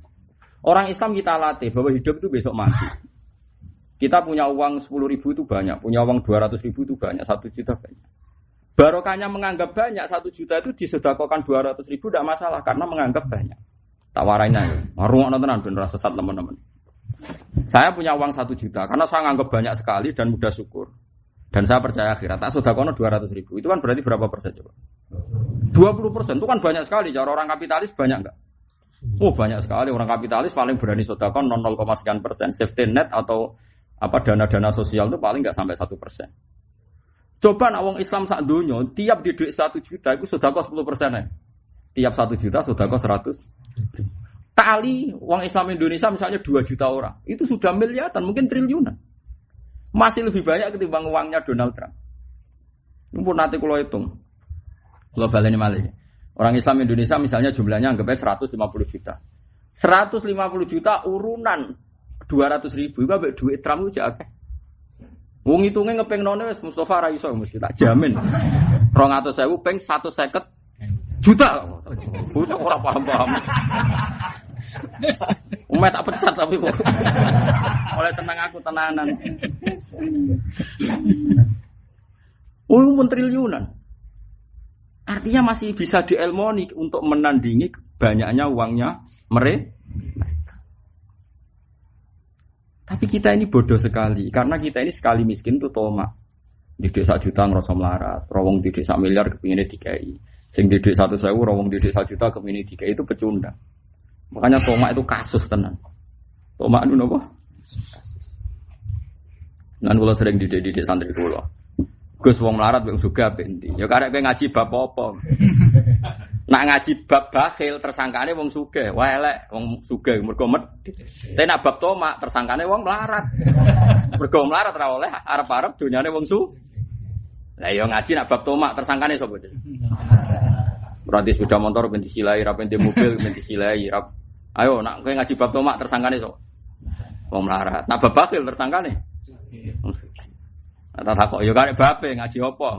Orang Islam kita latih bahwa hidup itu besok mati. Kita punya uang 10.000 itu banyak, punya uang 200.000 itu banyak, 1 juta banyak. Barokahnya menganggap banyak, 1 juta itu disedekahkan 200.000 tidak masalah karena menganggap banyak. Tak warainya, warung tenan ben rasa sesat teman-teman. Saya punya uang 1 juta karena saya anggap banyak sekali dan mudah syukur. Dan saya percaya akhirat. Tak sedekahno 200.000. Itu kan berarti berapa persen coba? 20%. Itu kan banyak sekali. Cara orang kapitalis banyak enggak? Oh, banyak sekali. Orang kapitalis paling berani sedekah 0, sekian persen. Safety net atau apa dana-dana sosial itu paling enggak sampai 1%. Coba nak wong Islam sak donya tiap di duit 1 juta itu sedekah 10% ya. Tiap 1 juta sedekah 100. Kali uang Islam Indonesia misalnya 2 juta orang, itu sudah miliaran, mungkin triliunan. Masih lebih banyak ketimbang uangnya Donald Trump. Ini pun nanti kalau hitung, kalau baleni malih. Orang Islam Indonesia misalnya jumlahnya anggapnya 150 juta. 150 juta urunan 200.000 itu ambek duit Trump itu akeh. Wong hitungnya ngepeng none wis Mustafa ra iso mesti tak jamin. 200.000 peng 150 juta. Bocah ora paham-paham. Umat tak pecat tapi oleh tenang aku tenanan. Pun triliunan. Artinya masih bisa dielmoni untuk menandingi banyaknya uangnya mereka. Tapi kita ini bodoh sekali karena kita ini sekali miskin itu tomak. Didik 1 juta ngerasa melarat, rawong didik 1 miliar kepinginnya dikai. Sing didik 100.000 rawong didik 1 juta kepinginnya dikai itu pecundang. Makanya tomak itu kasus tenan. Tomak itu apa? Kasus. Nan kula sering didik santri kula. Gus wong melarat wong sugih endi? Ya karek kowe ngaji bab apa? Nak ngaji bab bakhil tersangkane wong sugih. Wah elek wong sugih mergo medhit. Tapi nak bab tomak tersangkane wong melarat. Mergo melarat ora oleh arep-arep donyane wong sugih. Lah ya ngaji nak bab tomak tersangkane sapa? Berarti sepeda motor ben disilai, ra ben mobil ben disilai, ra. Ayo nak kowe ngaji bab tomak tersangkane sapa? Wong melarat. Nak bab bakhil tersangkane. Tak takok yo karek bape ngaji apa.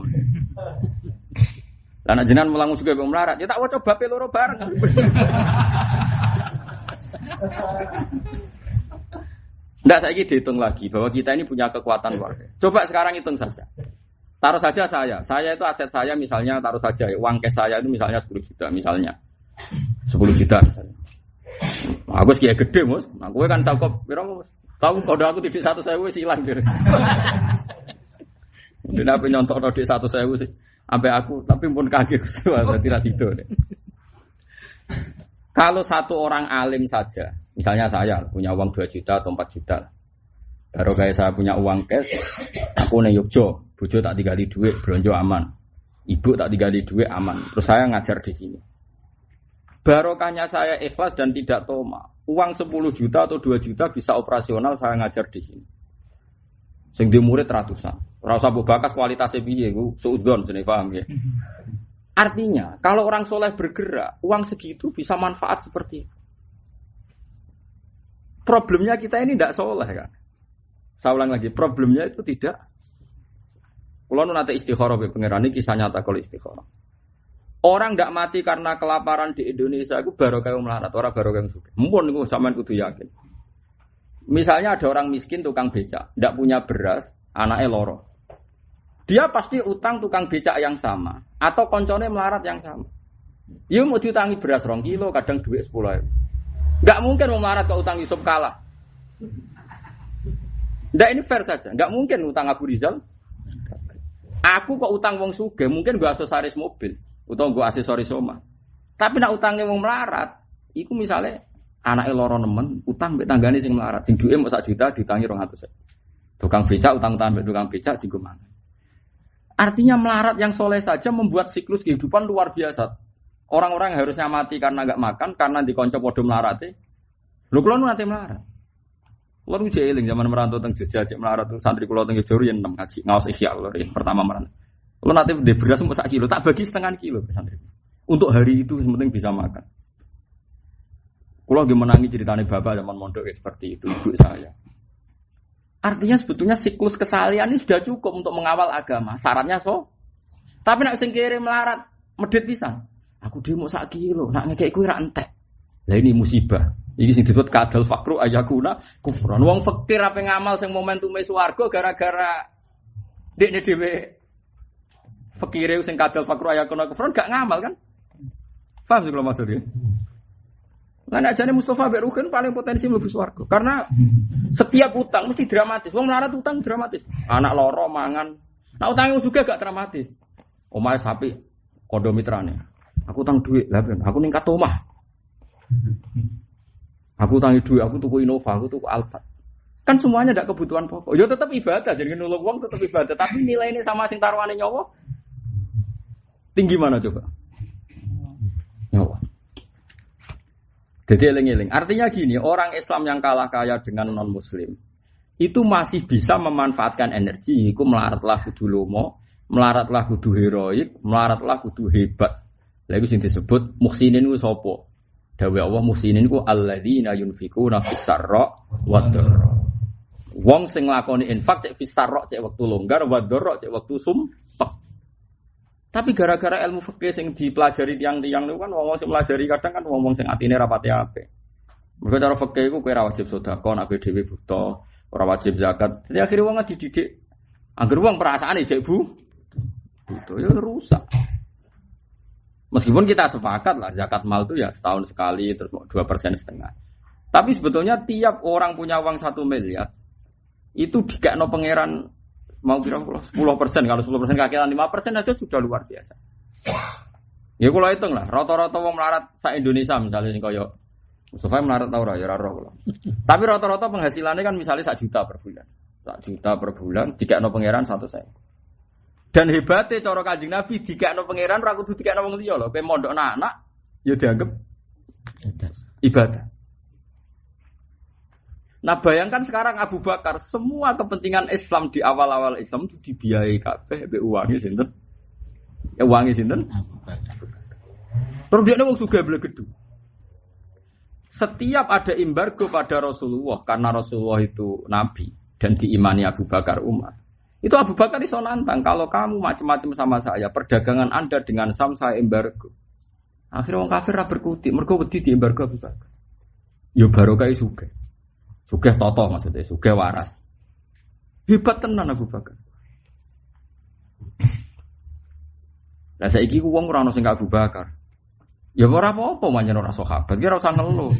Lah nek jenengan mulang sugih wong melarat, ya tak waca bape loro bareng. Ndak saiki dihitung lagi bahwa kita ini punya kekuatan luar biasa. Coba sekarang hitung saja. Taruh saja saya itu aset saya misalnya taruh saja uang cash saya itu misalnya 10 juta misalnya. 10 juta misalnya. Aku kiai gede, Mus. Nah, kowe kan cakep piro, Mus? Tahu kode aku titik 1.000 wis ilang jare. Dene apa nyontok dik 1.000 sih. Sampai aku tapi pun kaget berarti ra sido. Kalau satu orang alim saja, misalnya saya punya uang 2 juta atau 4 juta. Baru kayak saya punya uang cash, aku ning Yogyo, bojo tak tinggali duit, blonjo aman. Ibu tak tinggali duit aman. Terus saya ngajar di sini. Barokahnya saya ikhlas dan tidak toma. Uang 10 juta atau 2 juta bisa operasional saya ngajar di sini. Sing di murid ratusan. Ora usah mbok bakas kualitasnya piye iku suudzon jenenge paham ya. Artinya, kalau orang soleh bergerak, uang segitu bisa manfaat seperti itu. Problemnya kita ini tidak soleh kan. Saya ulang lagi, problemnya itu tidak. Kalau nanti istikharah be pangeran ini kisah nyata kalau istikharah. Orang tidak mati karena kelaparan di Indonesia itu barokah yang melarat, orang barokah yang sugih. Mumpun itu sampean kudu yakin. Misalnya ada orang miskin tukang becak, tidak punya beras, anaknya loro. Dia pasti utang tukang becak yang sama atau koncone melarat yang sama. Ya mau diutangi beras 2 kilo, kadang duit 10.000. Enggak mungkin mau melarat kok utang Yusuf kalah. Ndak ini fair saja. Enggak mungkin utang Abu Rizal. Aku kok utang wong sugih, mungkin gua aksesoris mobil, utawa gua aksesoris omah. Tapi nak utangnya wong melarat, iku misale anake loro nemen, utang mbek tanggane sing melarat, sing duwe mok 1 juta ditangi 200. Tukang becak utang-utang mbek tukang becak dienggo mangan. Artinya melarat yang soleh saja membuat siklus kehidupan luar biasa. Orang-orang yang harusnya mati karena enggak makan, karena dikonco padha melarate. Lho kula nu nate melarat. Kula nu jeeling zaman merantau teng Jogja cek melarat santri kula teng Jogja yen 6 ngaji, ngaos ihya lho pertama merantau. Kula nate ndek beras mung 1 kilo, tak bagi setengah kilo ke santri. Untuk hari itu yang penting bisa makan. Kula nggih menangi ceritane bapak zaman mondok seperti itu, ibu saya. Artinya sebetulnya siklus kesalian ini sudah cukup untuk mengawal agama. Syaratnya Tapi nak sing kere melarat, medhit pisan. Aku demo 1 kilo, nak ngekek kuwi ra entek. Lah ini musibah. Iki sing disebut kadal fakru ayakuna kufran. Wong fakir ape ngamal sing momentume swarga gara-gara dekne dhewe fakire sing kadal fakru ayakuna kufran gak ngamal kan? Paham sih kalau maksudnya? Lah nek jane Mustafa mbek Rugen paling potensi mlebu swarga. Karena setiap utang mesti dramatis. Wong melarat utang dramatis. Anak loro mangan. Nah utangnya juga gak dramatis. Omahe sapi kondo mitrane. Aku utang duit, lah ben aku ningkat omah. Aku utangi duit, aku tuku Innova, aku tuku Alphard. Kan semuanya ndak kebutuhan pokok. Ya tetap ibadah, jadi nulung wong tetap ibadah, tapi nilai ini sama sing taruhane nyawa tinggi mana coba? Nyawa. Jadi eling-eling. Artinya gini, orang Islam yang kalah kaya dengan non-muslim itu masih bisa memanfaatkan energi. Iku melaratlah kudu lomo, melaratlah kudu heroik, melaratlah kudu hebat. Lha iku sing disebut muhsinin ku sapa? Dawe Allah muhsinin ku alladzina yunfikuna fis sarra wad dharra. Wong sing nglakoni infak cek fis sarra cek wektu longgar, wad dharra cek wektu sumpek. Tapi gara-gara ilmu fikih sing dipelajari tiang-tiang niku kan wong sing pelajari kadang kan wong sing atine rapati apik. Mergo cara fikih iku kowe ora wajib sedekah nek dhewe buta, ora wajib zakat. Jadi akhire wong dididik angger wong perasaane jek buta ya rusak. Meskipun kita sepakat lah zakat mal itu ya setahun sekali terus 2,5%. Tapi sebetulnya tiap orang punya uang 1 miliar itu dikekno pangeran mau kira 10%, kalau 10% kakelan 5% aja sudah luar biasa. Ya kalau hitung lah, rata-rata wong melarat sak Indonesia misalnya kaya Mustafa melarat tau ora ya ora kula. Tapi rata-rata penghasilannya kan misalnya 1 juta per bulan. 1 juta per bulan dikekno pangeran 100.000. Dan hebatnya cara Kanjeng Nabi dikekno pangeran ora kudu dikekno wong liya lho. Kowe mondok anak ya dianggap ibadah. Nah bayangkan sekarang Abu Bakar semua kepentingan Islam di awal-awal Islam itu dibiayai kabeh mbek uangnya sinten? Ya uangnya sinten? Abu Bakar. Terus dia wong sugih blegedu. Setiap ada embargo pada Rasulullah karena Rasulullah itu nabi dan diimani Abu Bakar Umar. Itu Abu Bakar iso nantang kalau kamu macam-macam sama saya, perdagangan Anda dengan Sam saya embargo. Akhirnya wong kafir ra berkutik, mergo wedi di embargo Abu Bakar. Ya barokah sugih. Sugih toto maksudnya, sugih waras. Hebat tenan Abu Bakar. Lah saiki ku wong ora ono sing Abu Bakar. Ya ora apa-apa manjen ora sahabat, ki ora usah ngeluh.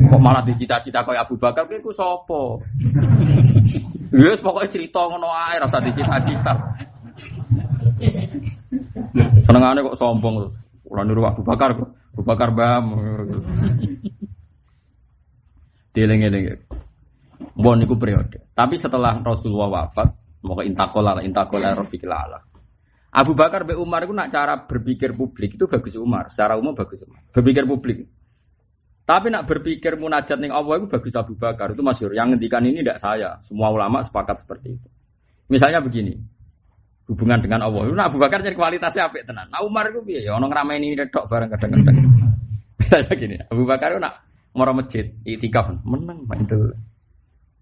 Kok malah dicita-cita kaya Abu Bakar ki ku sapa? Wis pokoke cerita ngono ae ora usah dicita-cita. Senengane kok sombong terus. Ora niru Abu Bakar kok. Abu Bakar bam. Dileng-eleng. Mbon niku periode. Tapi setelah Rasulullah wafat, moko intakola rafiqil ala. Abu Bakar be Umar itu nak cara berpikir publik itu bagus Umar, secara umum bagus Umar. Berpikir publik. Tapi nak berpikir munajat ning Allah itu bagus Abu Bakar, itu masyhur. Yang ngendikan ini tidak saya, semua ulama sepakat seperti itu. Misalnya begini, hubungan dengan Allah. Nah Abu Bakar jadi kualitasnya apik tenan. Nah Umar itu piye ya ono ngrameni tok bareng kadang-kadang. Misalnya gini, Abu Bakar itu nak mara masjid, itikaf meneng mentel.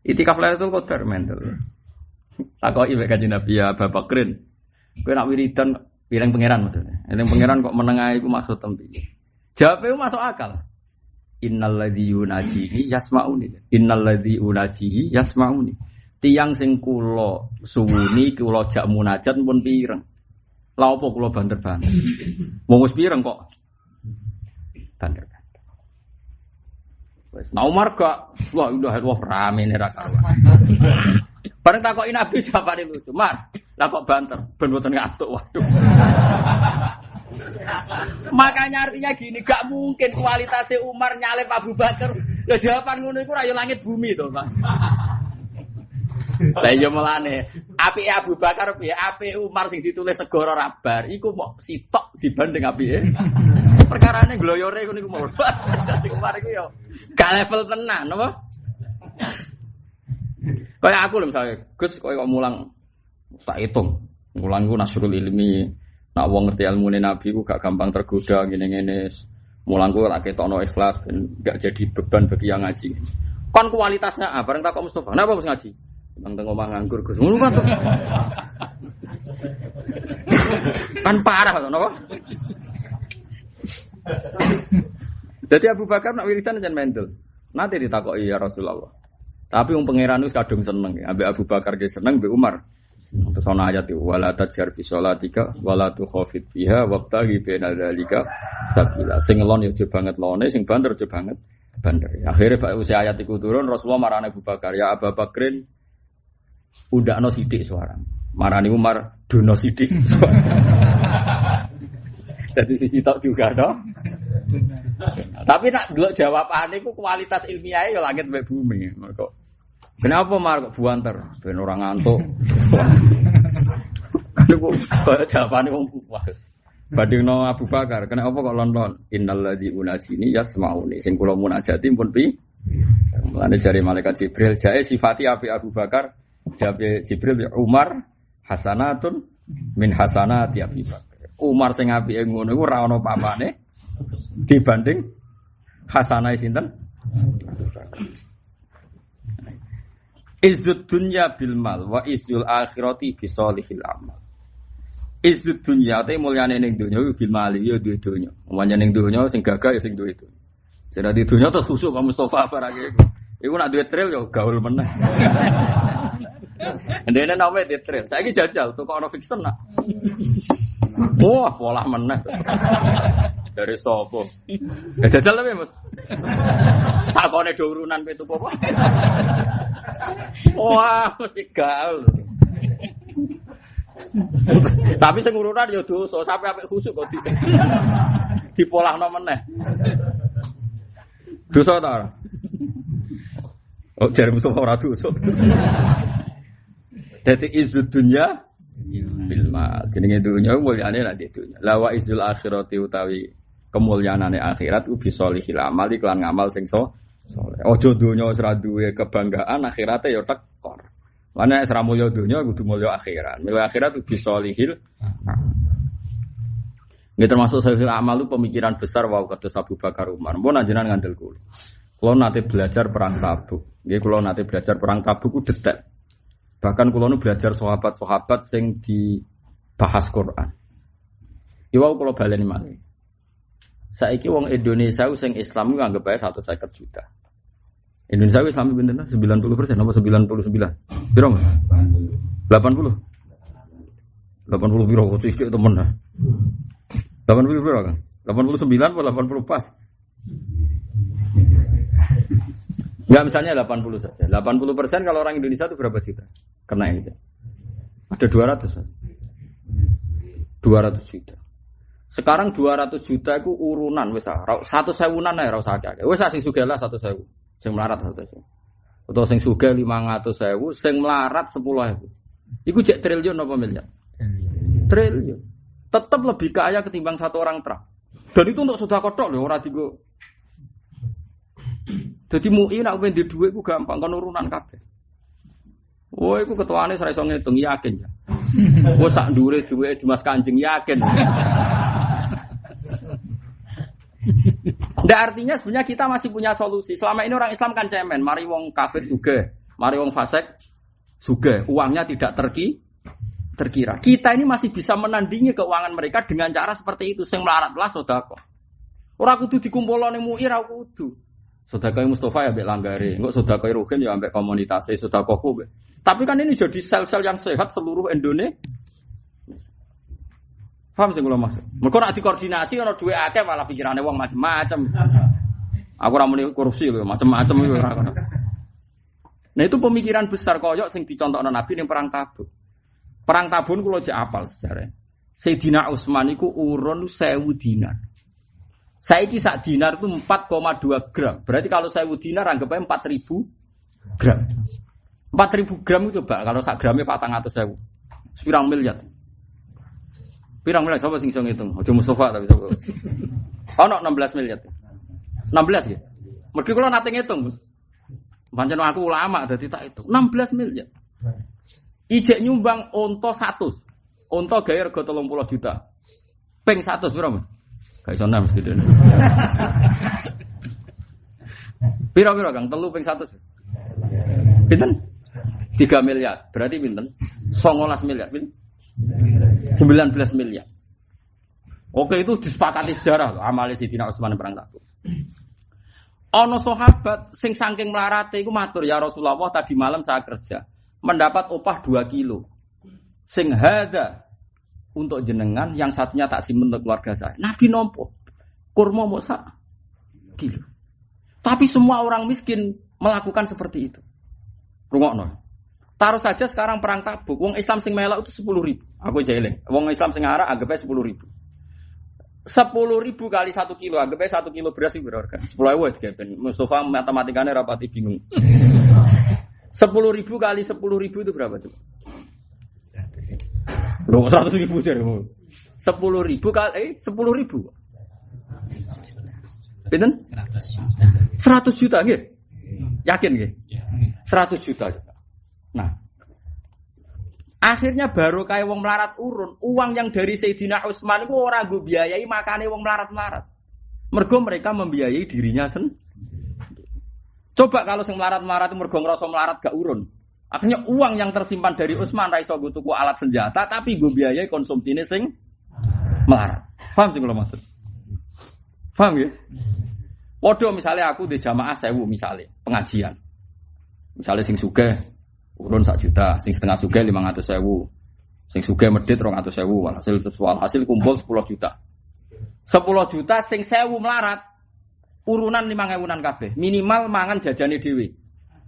Itikaf Lailatul Qadar mentel. Takoki mek Kanjeng Nabi ya Abu Bakrin. Kowe nak wiridan pirang pangeran maksudnya. Eling pangeran kok menengah iku maksud tempi. Jawabe masuk akal. Innalladzi yunajihi yasmauni. Innalladzi unajihi yasmauni. Tiang sing kula suwuni kula jak munajat pun pireng. Lha opo kula banter-banter. Wong wis pireng kok Banter. Wes, nah Umar gak, wah rame nih karuan. Bareng takoki Nabi jawabane lucu. Mar, lah kok banter, ben mboten ngantuk. Waduh. Makanya artinya gini, gak mungkin kualitasnya Umar nyalip Abu Bakar. Ya jawaban ngono iku ra yo langit bumi to, Pak. Lah iya mulane, apike Abu Bakar piye? Apike Umar sing ditulis segara rabar iku mok sitok dibanding apike. Perkarane gloyore ngono iku mau. Dadi Umar iku yo gak level tenan, apa? Kayak aku lho misalnya, Gus kowe kok mulang tak hitung. Mulang ku nasrul ilmi. Nak wong ngerti ilmune Nabi ku gak gampang tergoda ngene-ngene. Mulang ku lak ketokno ikhlas ben gak jadi beban bagi yang ngaji. Kon kualitasnya bareng takok Mustofa. Napa mesti ngaji? Bang teng omah nganggur Gus. Ngono kan. Kan parah to napa? Jadi Abu Bakar nak wiridan jan mendel. Nanti ditakoki ya Rasulullah. Tapi wong pangeran wis kadung seneng, ambek Abu Bakar ge seneng, ambek Umar. Terus ana ayat iki wala tajhar fi sholatika wala tukhafit biha wabtaghi baina dzalika sabila. Sing lon yo aja banget lone, sing banter aja banget banter. Akhire pak usia ayat iku turun Rasulullah marane Abu Bakar, ya Abu Bakrin undakno sithik suara. Marani Umar dono sithik. Jadi sisi tok juga toh. Tapi nak delok jawabane iku kualitas ilmiah ya langit mek bumi. Kok kenapa Mar kok buanter? Ben ora ngantuk. Kan jawabane wong puas. Bandingno Abu Bakar, kenapa kok lon-lon? Innalladzi unajini yasmauni. Sing kula munajati pun pi. Mulane jare malaikat Jibril, jae sifati api Abu Bakar, jabe Jibril ya Umar hasanatun min hasanati Abi Bakar. Umar sing apike ngono iku ora ana papane dibanding hasanah sinten? Izzud dunya bil mal wa izzul akhirati bi sholihil amal. Izzud dunya te mulyane ning donya bil mal ya duwe donya. Wanya ning donya sing gagah ya sing duwe itu. Sing di donya terus khusuk ka Mustofa barake iku. Iku nak duwe trail ya gaul meneh. Ndene name di trail. Saiki jajal toko ono fiction nak. Wah, pola meneh. Dari sapa? Ya jajal tapi Mas. Takone do urunan pe tuku apa? Wah, mesti gaul. Tapi sing urunan ya dosa, sampe apik khusuk kok dipolahno meneh. Dosa ta? Oh, jare Mustofa ora dosa. Dadi izud dunya bil mal. Jenenge dunya mulyane nek dunya. La wa izul akhirati utawi kemuliaanane akhirat ubi sholihil amal iklan ngamal sing saleh. Aja dunya wis ra duwe kebanggaan akhirate ya tekor. Lan nek ora mulya dunya kudu mulya akhirat. Mulya akhirat ubi sholihil. Nggih termasuk sholihil amal itu pemikiran besar wau kados Abu Bakar Umar. Mun anjenan ngandel kula. Kula nate belajar perang Tabuk. Nggih kula nate belajar perang Tabuk ku detail. Bahkan kula nu belajar sahabat-sahabat sing dibahas Quran. Iwau kula baleni malih. Saiki wong Indonesia sing Islam ku anggap ae 150 juta. Indonesia Islam pinten? 90% apa 99? Piro Mas? 80. 80 piro kok sithik temen. 80 piro kan? 89 atau 80 pas? Enggak misalnya 80 saja. 80% kalau orang Indonesia itu berapa juta? Kena ini. Ada 200. 200 juta. Sekarang 200 juta itu urunan wis 100.000-an ae ora usah akeh. Wis sing sugih lah 100.000. Sing melarat 100.000. Utawa sing sugih 500.000, sing melarat 10.000. Iku jek triliun apa miliar? Triliun. Tetap lebih kaya ketimbang satu orang Trump. Dan itu untuk sedekah tok lho ora dienggo. Dadi MUI nek pengen di dhuwit ku gampang kon urunan kabeh. Oh, iku ketuane ora iso ngitung yakin ya. Wes sak ndure dhuwit Dimas Kanjeng yakin. Ndak artinya sebenarnya kita masih punya solusi. Selama ini orang Islam kan cemen, mari wong kafir sugih, mari wong fasik sugih, uangnya tidak terkira. Kita ini masih bisa menandingi keuangan mereka dengan cara seperti itu, sing melarat lah sedekah. Ora kudu dikumpulno ning MUI ra kudu. Sedekah Mustofa ya ambek langgare, engko sedekah Ruhin ya ambek komunitas, sedekahku. Tapi kan ini jadi sel-sel yang sehat seluruh Indonesia. Paham sing kula maksud? Mergo nek dikoordinasi ana dhuwit akeh malah pikirane wong macam-macam. Aku ora muni korupsi lho, macam-macam iku ora ngono. Nah itu pemikiran besar koyok sing dicontohno Nabi ning perang Tabuk. Perang Tabun kula jek apal sejarah. Sayyidina Utsman iku urun 1000 dinar. Saiki sak dinar itu 4,2 gram. Berarti kalau 1000 dinar anggap aja 4000 gram. 4000 gram itu coba kalau sak gramnya 400.000. Sepirang miliar. Pirang miliar sapa sing iso ngitung? Aja Mustofa tapi sapa. Ono 16 miliar. 16 ya. Mergi kula nate ngitung, Gus. Pancen aku ulama dadi tak itu. 16 miliar. Ijek nyumbang onto 100. Onto gawe rega 30 juta. Ping 100 piro, Mas? Gak iso mesti dene. Piro-piro Kang? 3 ping 100. Pinten? 3 miliar. Berarti pinten? 19 miliar. Pinten? 19 miliar. Oke, itu disepakati sejarah amale Sayyidina Utsman perang Tabuk. Ana sahabat sing saking melarate iku matur, "Ya Rasulullah, tadi malam saya kerja, mendapat upah 2 kilo. Sing hadza untuk jenengan, yang satunya tak simpen untuk keluarga saya." Nabi nompo, kurma mau sak kilo. Tapi semua orang miskin melakukan seperti itu. Rungokno. Taruh saja sekarang perang Tabuk, wong Islam sing melok itu 10.000. Aku jeling. Wong Islam sing arah anggapnya 10.000. 10.000 kali 1 kilo, anggapnya 1 kilo beras itu berapa? 10.000 digapen. Mustafa matematikanya rapati bingung. 10.000 kali 10.000 itu berapa coba? Loh, 100.000 aja. 10.000 kali 10.000. Pinten? 100 juta nggih. Yakin nggih? 100 juta. Nah, akhirnya baru kayak wong melarat urun, uang yang dari Sayyidina Utsman itu ora nggo biayai makane wong melarat-melarat. Mergo mereka membiayai dirinya sendiri. Coba kalau sing melarat-melarat itu mergo ngrasa melarat gak urun. Akhirnya uang yang tersimpan dari Utsman ra iso tuku alat senjata tapi nggo biayai konsumsine sing melarat. Paham sing kula maksud? Paham ya? Waduh misalnya aku di jamaah 1000 misalnya pengajian. Misalnya sing sugih urun 1 juta, sing setengah sugih 500.000, sing sugih medhit 200.000, hasil kumpul 10 juta. 10 juta sing 1000 melarat, urunan 5.000-an kabeh, minimal mangan jajane dhewe.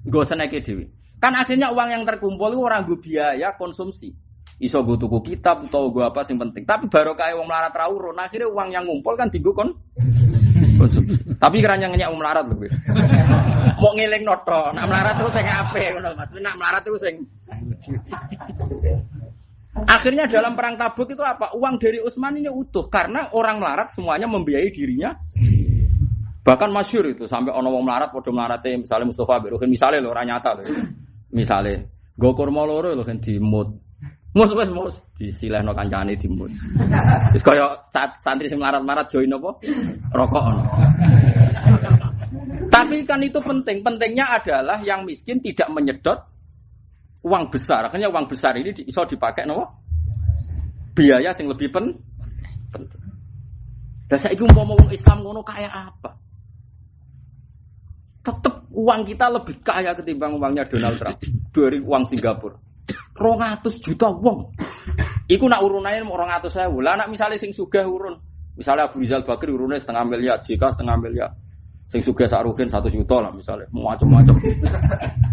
Nggo seneke dhewe. Kan akhirnya uang yang terkumpul itu ora nggo biaya konsumsi. Iso nggo tuku kitab utawa nggo apa sing penting. Tapi barokah wong melarat ra urun, akhirnya uang yang ngumpul kan dienggo konsumsi. Tapi keranya ngenyak wong melarat lho. Mau ngelingno tok, nak melarat itu sing apik ngono Mas. Nak melarat itu sing akhirnya dalam perang Tabuk itu apa? Uang dari Utsman ini utuh karena orang melarat semuanya membiayai dirinya. Bahkan masyhur itu sampai ana wong melarat padha melarate misalnya Mustofa Biruhin misalnya lho ora nyata lho. Misale nggo kurma loro lho kan dimut. Mus disilehno kancane dimut. Wis kaya santri sing melarat-melarat join apa? Rokok. Tapi kan itu penting. Pentingnya adalah yang miskin tidak menyedot uang besar. Akhirnya uang besar ini bisa dipakai no? Biaya yang lebih penting. Dan saya ingin ngomong Islam ngono kayak apa? Tetap uang kita lebih kaya ketimbang uangnya Donald Trump. Dari uang Singapura. 200 juta wong. Iku nak urunane 200.000. Lah nak misale sing sugih urun. Misale Abu Rizal Bakri urune 0,5 miliar, JK 0,5 miliar. Sing sugih sak rugen 1 juta lah misale. Macam-macam.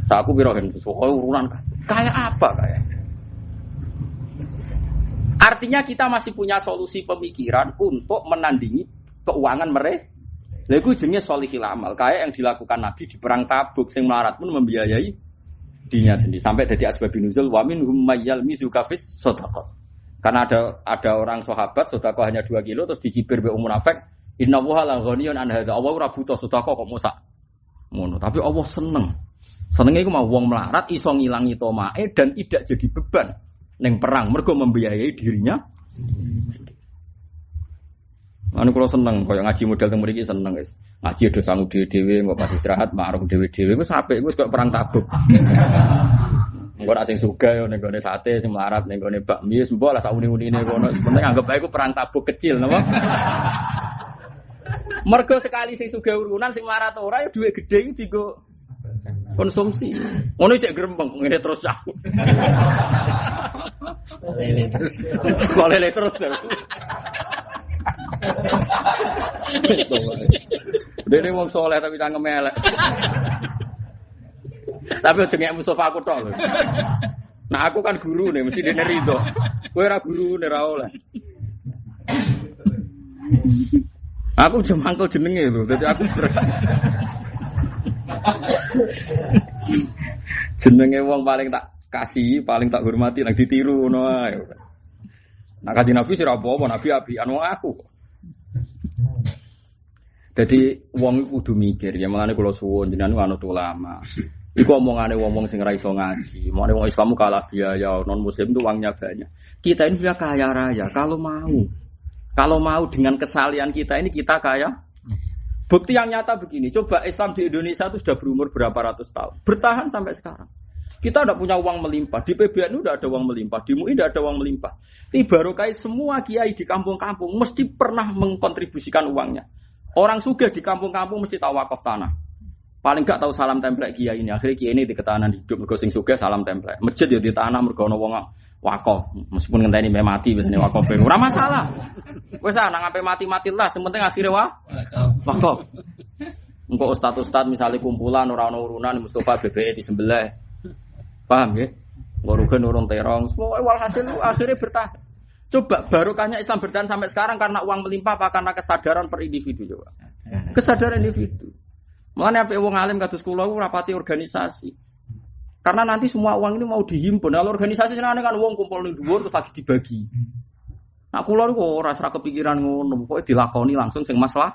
Saku piro kan urunan kayak apa kayak. Artinya kita masih punya solusi pemikiran untuk menandingi keuangan mereka. Lha iku jenenge sholihil amal, kayak yang dilakukan Nabi di perang Tabuk sing melarat pun membiayai dirinya sendiri sampai jadi asbabun nuzul wa minhum mayyal mizuka fis shadaqah. Karena ada orang sahabat sedekah hanya 2 kilo terus dicibir be munafik, innallaha la ghaniyun an hadza. Allah ora butuh sedekah kok mosak. Ngono, tapi Allah seneng. Senenge iku mau wong melarat iso ngilangi tomae dan tidak jadi beban ning perang mergo membiayai dirinya sendiri. Anu kula seneng kaya ngaji model teng mriki seneng wis. Ngaji do sangu dhewe-dhewe engko pas istirahat ma'ruf dhewe-dhewe wis apik wis kaya perang Tabuk. Engko nek sing sugih yo ning gone sate sing melarat ning gone bakmi wis mbok lah sak uni-unine kono. Penting anggap ae iku perang Tabuk kecil napa? Mergo sekali sing sugih urunan sing melarat ora yo dhuwit gedhe iki dienggo konsumsi. Ngono cek grempeng ngene terus aku. Lele terus. Lele terus. Dene wong saleh tapi cangkem elek. Tapi aja ngek Mustofa aku tok lho. Nah aku kan guru nih, mesti dene rido. Kowe ora gurune ora oleh. Aku cuma mangkel jenenge lho, dadi aku jenenge wong paling tak kasih, paling tak hormati, nang ditiru ngono ae. Nah kanjeng Nabi sira apa-apa, Nabi apian wong aku. Dadi wong kudu mikir, ya mulane kula suwun jenengan anut ulama. Iku omongane wong-wong sing ora iso ngaji. Mulane wong Islam kalah biaya, non muslim itu uangnya banyak. Kita ini sudah kaya raya kalau mau. Kalau mau dengan kesalahan kita ini kita kaya. Bukti yang nyata begini, coba Islam di Indonesia itu sudah berumur berapa ratus tahun. Bertahan sampai sekarang. Kita tidak punya uang melimpah. Di PBNU tidak ada uang melimpah. Di MUI tidak ada uang melimpah. Barokai semua kiai di kampung-kampung mesti pernah mengkontribusikan uangnya. Orang sugih di kampung-kampung mesti tahu wakaf tanah. Paling gak tahu salam template kiai ini. Akhirnya kiai ini di ketahanan hidup. Mergo sing sugih salam template. Masjid ya di tanah mergo ana wong wakaf. Meskipun ngenteni mati biasane wakaf ora masalah. Wis ana ngampe mati-matilah, sing penting akhire wakaf. Engko ustaz-ustaz misalnya kumpulan ora ana urunan Mustofa BBE disembelih. Paham nggih? Engko rugen urung terong. Semua walhasil akhirnya bertahan. Coba barokahnya Islam bertahan sampai sekarang karena uang melimpah apa karena kesadaran per individu coba. Kesadaran individu. Mulane apik wong alim kados kula ku rapati organisasi. Karena nanti semua uang ini mau dihimpun. Kalau organisasi senane kan wong kumpul ning dhuwur terus lagi dibagi. Nah kula niku ora kepikiran ngono, pokoke dilakoni langsung sing masalah.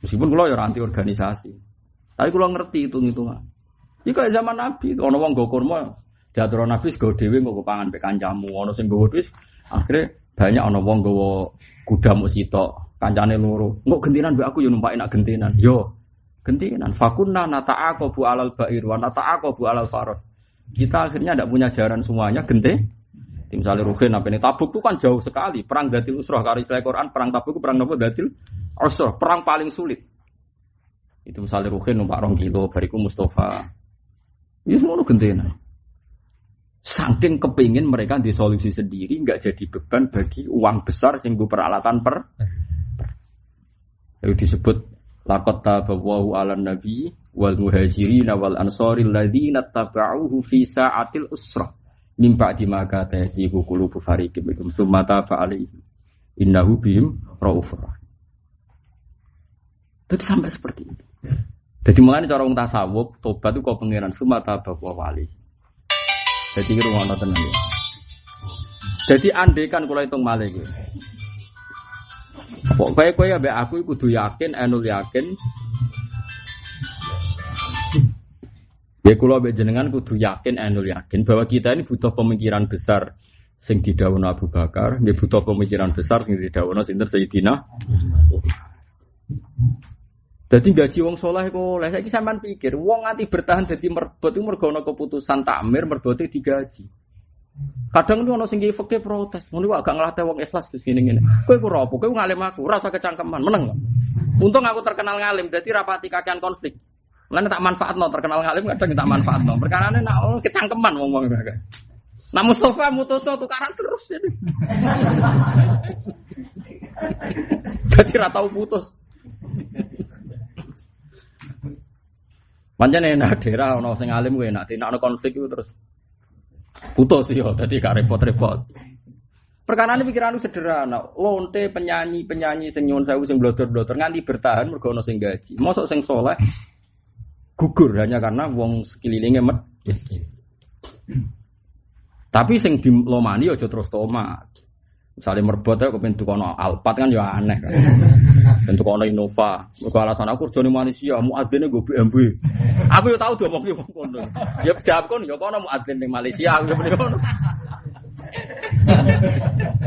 Meskipun kula ya ora anti organisasi. Tapi kula ngerti hitung-hitungan. Iki kaya zaman Nabi, ana wong nggo kurma, diatur Nabi sego dhewe nggo pangan pek kancamu, ana sing nggo wis akhire banyak ana wong nggawa kuda muk sitok, kancane loro. Engko gentinan mbek aku yo numpaki nak gentinan. Yo gentinan fakunna nata'aqabu alal ba'ir wa nata'aqabu alal faras. Kita akhirnya tidak punya jaran semuanya gente. Misalnya Ruhin apa ini Tabuk itu kan jauh sekali. Perang Datil Usrah kalau istilah Quran perang Tabuk itu perang apa Datil Usrah, perang paling sulit. Itu misalnya Ruhin numpak 2 kilo, bariku Mustafa. Ini semua gentena. Saking kepingin mereka disolusi sendiri, enggak jadi beban bagi uang besar sehingga peralatan Lalu disebut laqad tabawahu 'alan nabi wal muhajirin wal ansari alladziina tabauhu fi sa'atil usrah min ba'di ma katasihu qulubu fariqin minhum summa taba 'alaihi innahu bihim raufur rahim. Itu sampai seperti itu. Jadi mulane cara wong tasawuf tobat itu kok pangeran summa taba wa wali. Jadi kira ngono tenan ya. Jadi andekan kula hitung malih iki. Pokoke kowe ambek aku kudu yakin, anul yakin. Ya kula ambek jenengan kudu yakin, anul yakin bahwa kita ini butuh pemikiran besar sing didhawuhna Abu Bakar, nggih butuh pemikiran besar sing didhawuhna sinten Sayyidina. Dadi gaji wong saleh kok oleh saiki sampean pikir, wong nganti bertahan dadi merbot iku mergo ana keputusan takmir merbote digaji. Kadang itu ana sing fikih protes, ngono kok agak nglatih wong ikhlas terus ngene-ngene. Kowe ku ora apa? Kowe ngalim aku, ora usah kecangkeman, meneng kok. Untung aku terkenal ngalim, dadi rapati kakean konflik. Lan tak manfaatno terkenal ngalim kadang tak manfaatno. Perkarane nek kecangkeman wong-wong ngono. Nah Mustofa mutusno tukaran terus ini. Jadi ra tau putus. Pancen enak daerah ana sing alim kuwi enak dinakno konflik itu terus putus yo dadi gak repot-repot. Perkarane pikiranku sederhana, lonte penyanyi sing nyuwun sewu sing blodor-blodor nganti bertahan mergo ana sing gaji. Mosok sing saleh gugur hanya karena wong sekelilinge medhit. Tapi sing dilomani aja terus tomat. Misale merbot kok ben tukono Alphard kan ya aneh kan. Ben tukono Innova. Mergo alasan aku kerjane Malaysia, muadzine nggo BMW. Aku yo tau diomongke wong kono. Ya jawab kon yo kono muadzin ning Malaysia aku yo muni kono.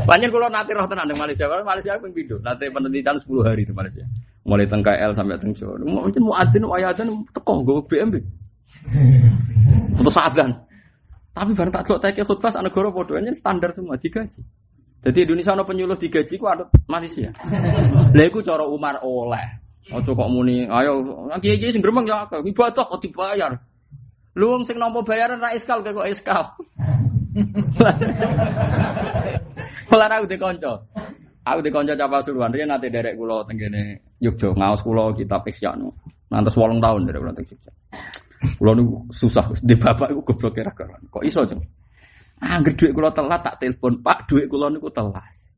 Panjen kula nate roh tenan ning Malaysia. Malaysia ping pindho. Nate penelitian 10 hari di Malaysia. Mulai teng KL sampai teng Jawa. Mungkin muadzin ayatan teko nggo BMW. Putus adzan. Tapi bareng tak delok teke khutbah sak negara padha standar semua digaji. Jadi Indonesia ana penyuluh digaji ku anut Malaysia. Lah iku cara Umar oleh. Ojo kok muni, ayo kiai-kiai sing gremeng ya akeh, ibadah kok dibayar. Lu wong sing nampa bayaran ra iskal kok iskal. Pola aku dikonco. Aku dikonco Capa Suruhan riyen nate derek kula teng kene Yogya ngaos kula kitab Isyanu. Nantes 8 tahun derek kula teng Yogya. Kula niku susah, di bapak iku goblok ra karuan. Kok iso, Jeng? Angger dhuwit kula telat tak telepon, Pak, dhuwit kula niku telas.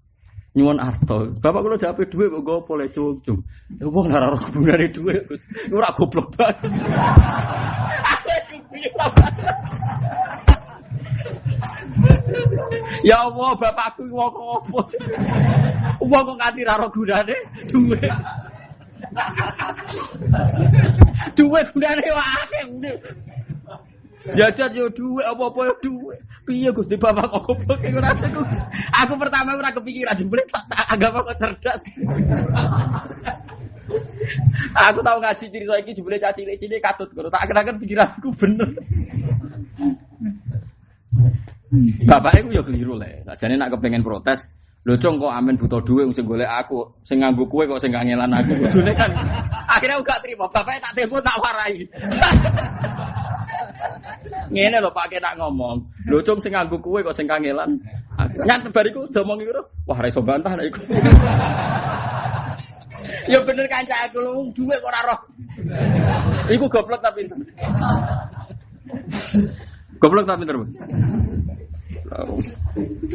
Nyuwun arto. Bapak kula jawabe dhuwit kok gopo le, Cung. Wong ora ora hubungane dhuwit, Gus. Ora goblok banget. Ya Allah, bapakku wong opo? Wong kok nganti ra ora gunane dhuwit. Dhuwit gunane wae. Jajan yo dhuwit apa-apa yo dhuwit. Piye Gusti Bapak kok goblok ora aku. Aku pertama ora kepikiran jebule tak anggap kok cerdas. Aku tahu ngaji cerita iki jebule caci cilik katut ngono. Tak kira-kira pikiranku bener. Bapak iku yo keliru le. Sajane nak kepengin protes, lho Cung kok amen buta dhuwit sing golek aku, sing nganggo kowe kok sing kangelan aku. Kudune kan akhirnya gak trimo. Bapaknya tak telepon tak warai. Ngene lho Pak nak ngomong. Lho Cung sing nganggo kowe kok sing kangelan. Nyant bariku domong iku, wah ra iso bantah nek iku. Ya bener kanca aku lu dhuwit kok ora roh. Iku goblok ta pinter. Goblok ta pinter, Bos.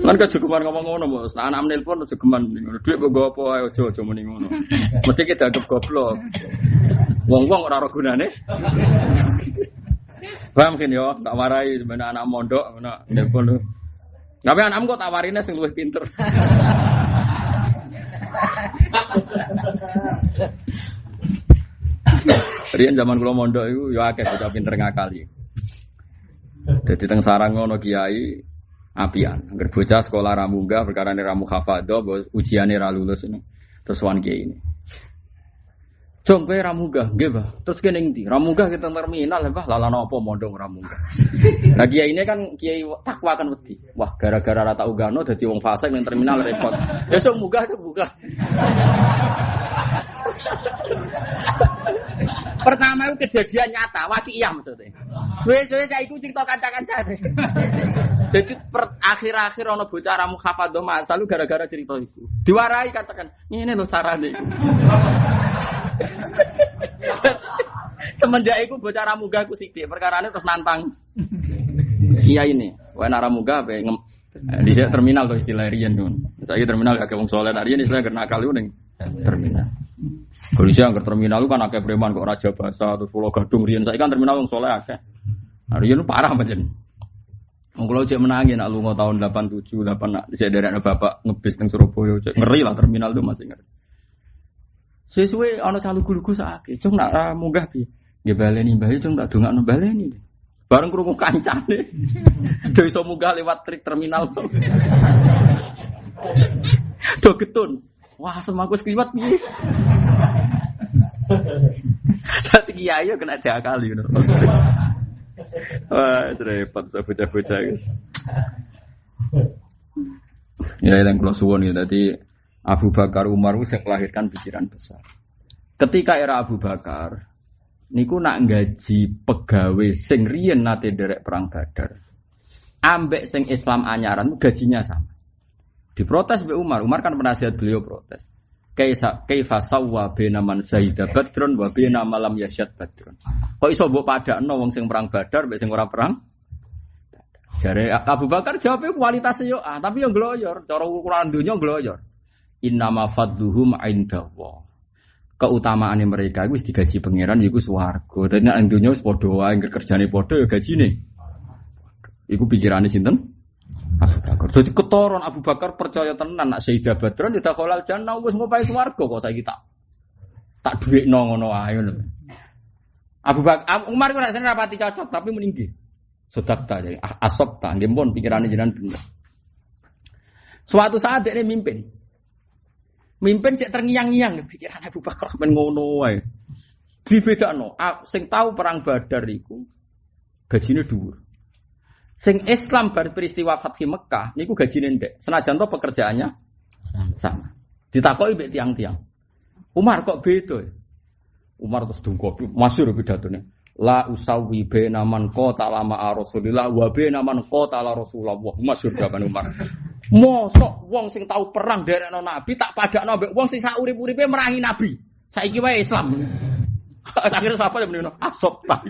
Lan kejogeman ngomong ngono, Bos. Anak menelpon kejogeman ngono. Dhuwit kok nggo apa ae aja muni ngono. Mesti ki dianggap goblok. Wong-wong ora ora gunane. Paham kan yo, tak warai sebenarnya anak mondok ngono nelpon lho. Tapi anakmu kok tawarine sing luwih pinter. Riyen zaman kula mondok iku ya akeh bocah pinter ngakali. Dadi teng sarang ngono kiai apian. Angger bocah sekolah ra munggah perkarane ra muhafadzah, ujiane ra lulus ini. Terus wan kiai ini. Jong kowe ra munggah, nggih, Mbah. Terus kene ndi? Ra munggah kita terminal, Mbah. Lah napa mondok ra munggah. Lah kiai ini kan kiai takwa kan wedi. Wah, gara-gara ra tak ugano dadi wong fasik ning terminal repot. Besok munggah itu buka. Pertama itu kejadian nyata, waqiah maksudnya. Suwe-suwe cah iku cerita kanca-kancane. Jadi akhir-akhir ana bocah ra muhafadzah masal gara-gara cerita itu. Diwarai katakan, ngene lho carane iku. Semenjak iku bocah ra munggah ku sithik, perkarane terus nantang. Iya ini, wae ra munggah ape di terminal to istilah riyen tuh. Saiki terminal kakek wong saleh riyen istilah kena kali ning terminal. Polisi yang ke terminal itu kan akeh preman kok Raja Basa terus Pulau Gadung riyen saiki kan terminal wong saleh akeh. Riyen parah pancen. Wong kula cek menangi nak lunga tahun 87 8 nak dhisik derekne bapak ngebis teng Surabaya cek ngeri lah terminal itu masih ngeri. Sesuai ana calugu-lugu sakake, cung nak munggah piye? Nggih baleni mbah cung tak dongakno baleni. Bareng krungu kancane. Dhewe iso munggah lewat trik terminal to. Do getun. Wah, semaku skriwat piye? Dadi kiai yo kena diakali ngono. Wah, repot bocah-bocah guys. Ya yang kula suwun ya dadi Abu Bakar Umar itu melahirkan pikiran besar. Ketika era Abu Bakar, niku nak gaji pegawai sing riyen nate derek perang Badar. Ambek sing Islam anyaran gajinya sama. Diprotes mbek Umar. Umar kan penasihat beliau protes. Kaifa sawwa baina man syahida badrun wa baina malam yasyad badrun. Kok iso mbok padakno wong sing perang Badar mbek sing ora perang? Jare Abu Bakar jawabnya kualitasnya yo tapi yo ngloyor, cara ukuran dunya ngloyor. Innama fadluhum indallah. Keutamaane mereka wis digaji pangeran iku swarga. Dadi nek dunya wis padha wae kerjane padha ya gajine. Iku pikirane sinten? Abu Bakar. Dadi ketoron Abu Bakar percaya tenan nek Sayyidah Badran tidak halal jannah wis ngopahi swarga kok saiki tak dhuwitno ngono ae lho. Abu Bakar Umar ora seneng rapati cocok tapi meninggi. Sedakta jadi asop ta nggih pun pikirane jenengan bener. Suatu saat dekne mimpin cek terngiang-ngiang pikiran Abu Bakar men ngono wae. Dibedakno, sing tahu perang Badar iku gajine dhuwur. Sing Islam bar peristiwa Fathi Mekah niku gajine ndek. Senajan to pekerjaannya sama. Ditakoki mbek tiang-tiang. Umar kok beda? Umar terus dungkok, masyhur pidatone. La usawi baina man qatala ma'a Rasulillah wa baina man qatala Rasulullah. Masyhur jawaban Umar. Mosok wong sing tau perang derekno Nabi tak padakno mbek wong sing sak urip-uripe merangi Nabi. Saiki wae Islam. Akhirnya siapa yang menino? Asop tak.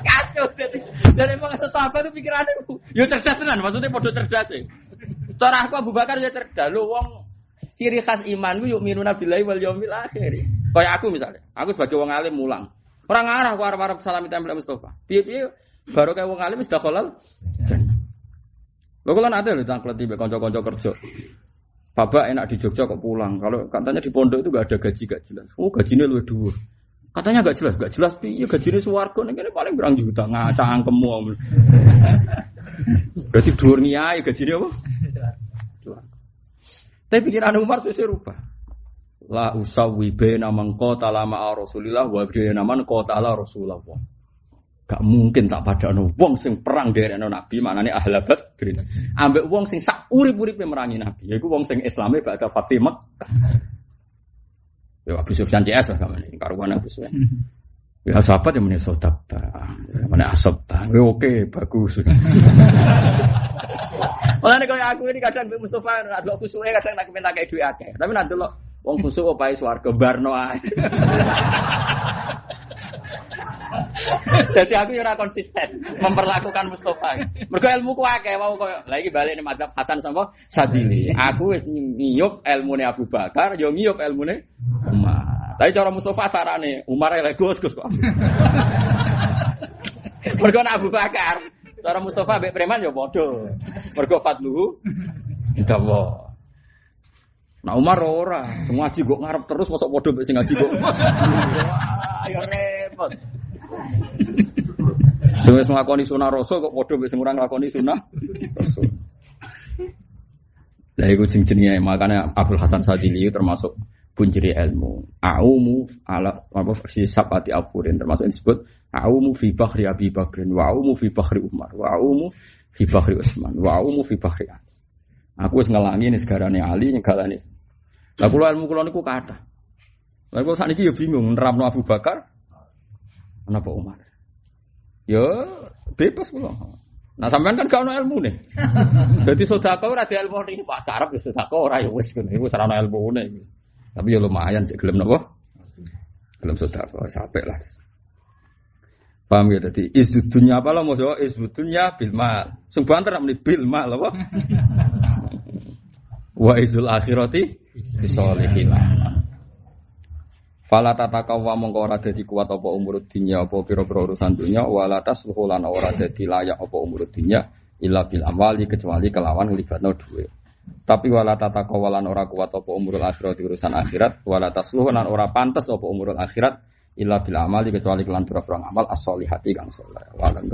Kacau dadi. Dari emang sahabat itu pikirannya yo cerdas tenan, maksudnya padha cerdas e. Cara aku Abu Bakar ya cerdas. Lho wong ciri khas iman ku yuk minuna billahi wal yaumil akhir. Kayak aku misalnya, aku sebagai wong alim mulang. Ora ngarah aku arep-arep salam tempel Mustofa. Piye-piye baru kayak wong alim wis dak halal. Lho kula nate lho tangkleti mbek kanca-kanca kerja. Bapak enak di Jogja kok pulang. Kalau katanya di pondok itu enggak ada gaji gak jelas. Oh, gajinya luwih dhuwur. Katanya enggak jelas piye gajine swarga ning kene paling berang juta ngacangkemmu. Berarti dhuwur niae gajine apa? Tapi pikiran Umar itu rubah. La usawi baina man qatala ma'a Rasulillah wa baina man qatala Rasulullah. Gak mungkin tak padakno wong sing perang derekno Nabi, maknane ahli Badr. Ambek wong sing sak urip-uripe merangi Nabi, yaiku wong sing Islame bakal Fatih Makkah. Ya Abu Sufyan CS lah kamane, karuan Abu Sufyan. Ya sahabat yang meneh sedekah. Mana asabta. Oke, bagus. Mulane kaya aku ini kadang Mbak Mustofa nek delok kusuke kadang tak minta kayak duit akeh. Tapi nek delok wong kusuk opae swarga barno ae. Jadi aku ora konsisten memperlakukan Mustofa. Mergo ilmuku akeh wau koyo lha iki bali ning mazhab Hasan sapa Sadili. Aku wis ngiyup ilmune Abu Bakar, yo ngiyup ilmune Umar. Tapi cara Mustofa sarane Umar elek Gus kok. Mergo Abu Bakar, cara Mustofa mbek preman yo padha. Mergo fadluhu indawa. Nah Umar ora, semua ngaji kok ngarep terus mosok padha mbek sing ngaji kok. Ayo repot. Sing wis nglakoni sunah rasul kok padha mbek sing ora nglakoni sunah rasul. Lah iku jenenge makane Abdul Hasan Sadili termasuk punjeri ilmu. Aumu ala apa versi sabati afurin termasuk disebut aumu fi bahri Abi Bakrin wa aumu fi bahri Umar wa aumu fi bahri Utsman wa aumu fi bahri Ali. Aku wis ngelangi negarane Ali nyegalane. Lah kula ilmu kula niku kathah. Lah kok sakniki ya bingung nerapno Abu Bakar napa Umar. Ya bebas kula. Nah sampean kan gak ono ilmune. Dadi sedekah ora ada ilmu iki Pak Arab ya sedekah ora ya wis ngono iku ora ono ilmune. Tapi ya lumayan cek gelem napa? Gelem sedekah sampai lah. Paham ya tadi isdunya apa lah maksudnya isdunya bil mal. Sing banter muni bil mal apa? Wa izul akhirati bisolihin. Fala tatakawa mongko ora dadi kuat apa umur dunya apa pira-pira urusan dunya wala tasluhu lan ora dadi layak apa umur dunya illa bil amwali kecuali kelawan nglibatno dhuwit. Tapi wala tatakawa lan ora kuat apa umurul akhirat urusan akhirat wala tasluhu lan ora pantes apa umurul akhirat illa bil amali kecuali kelan pira-pira amal as-solihati kang saleh. Wa lan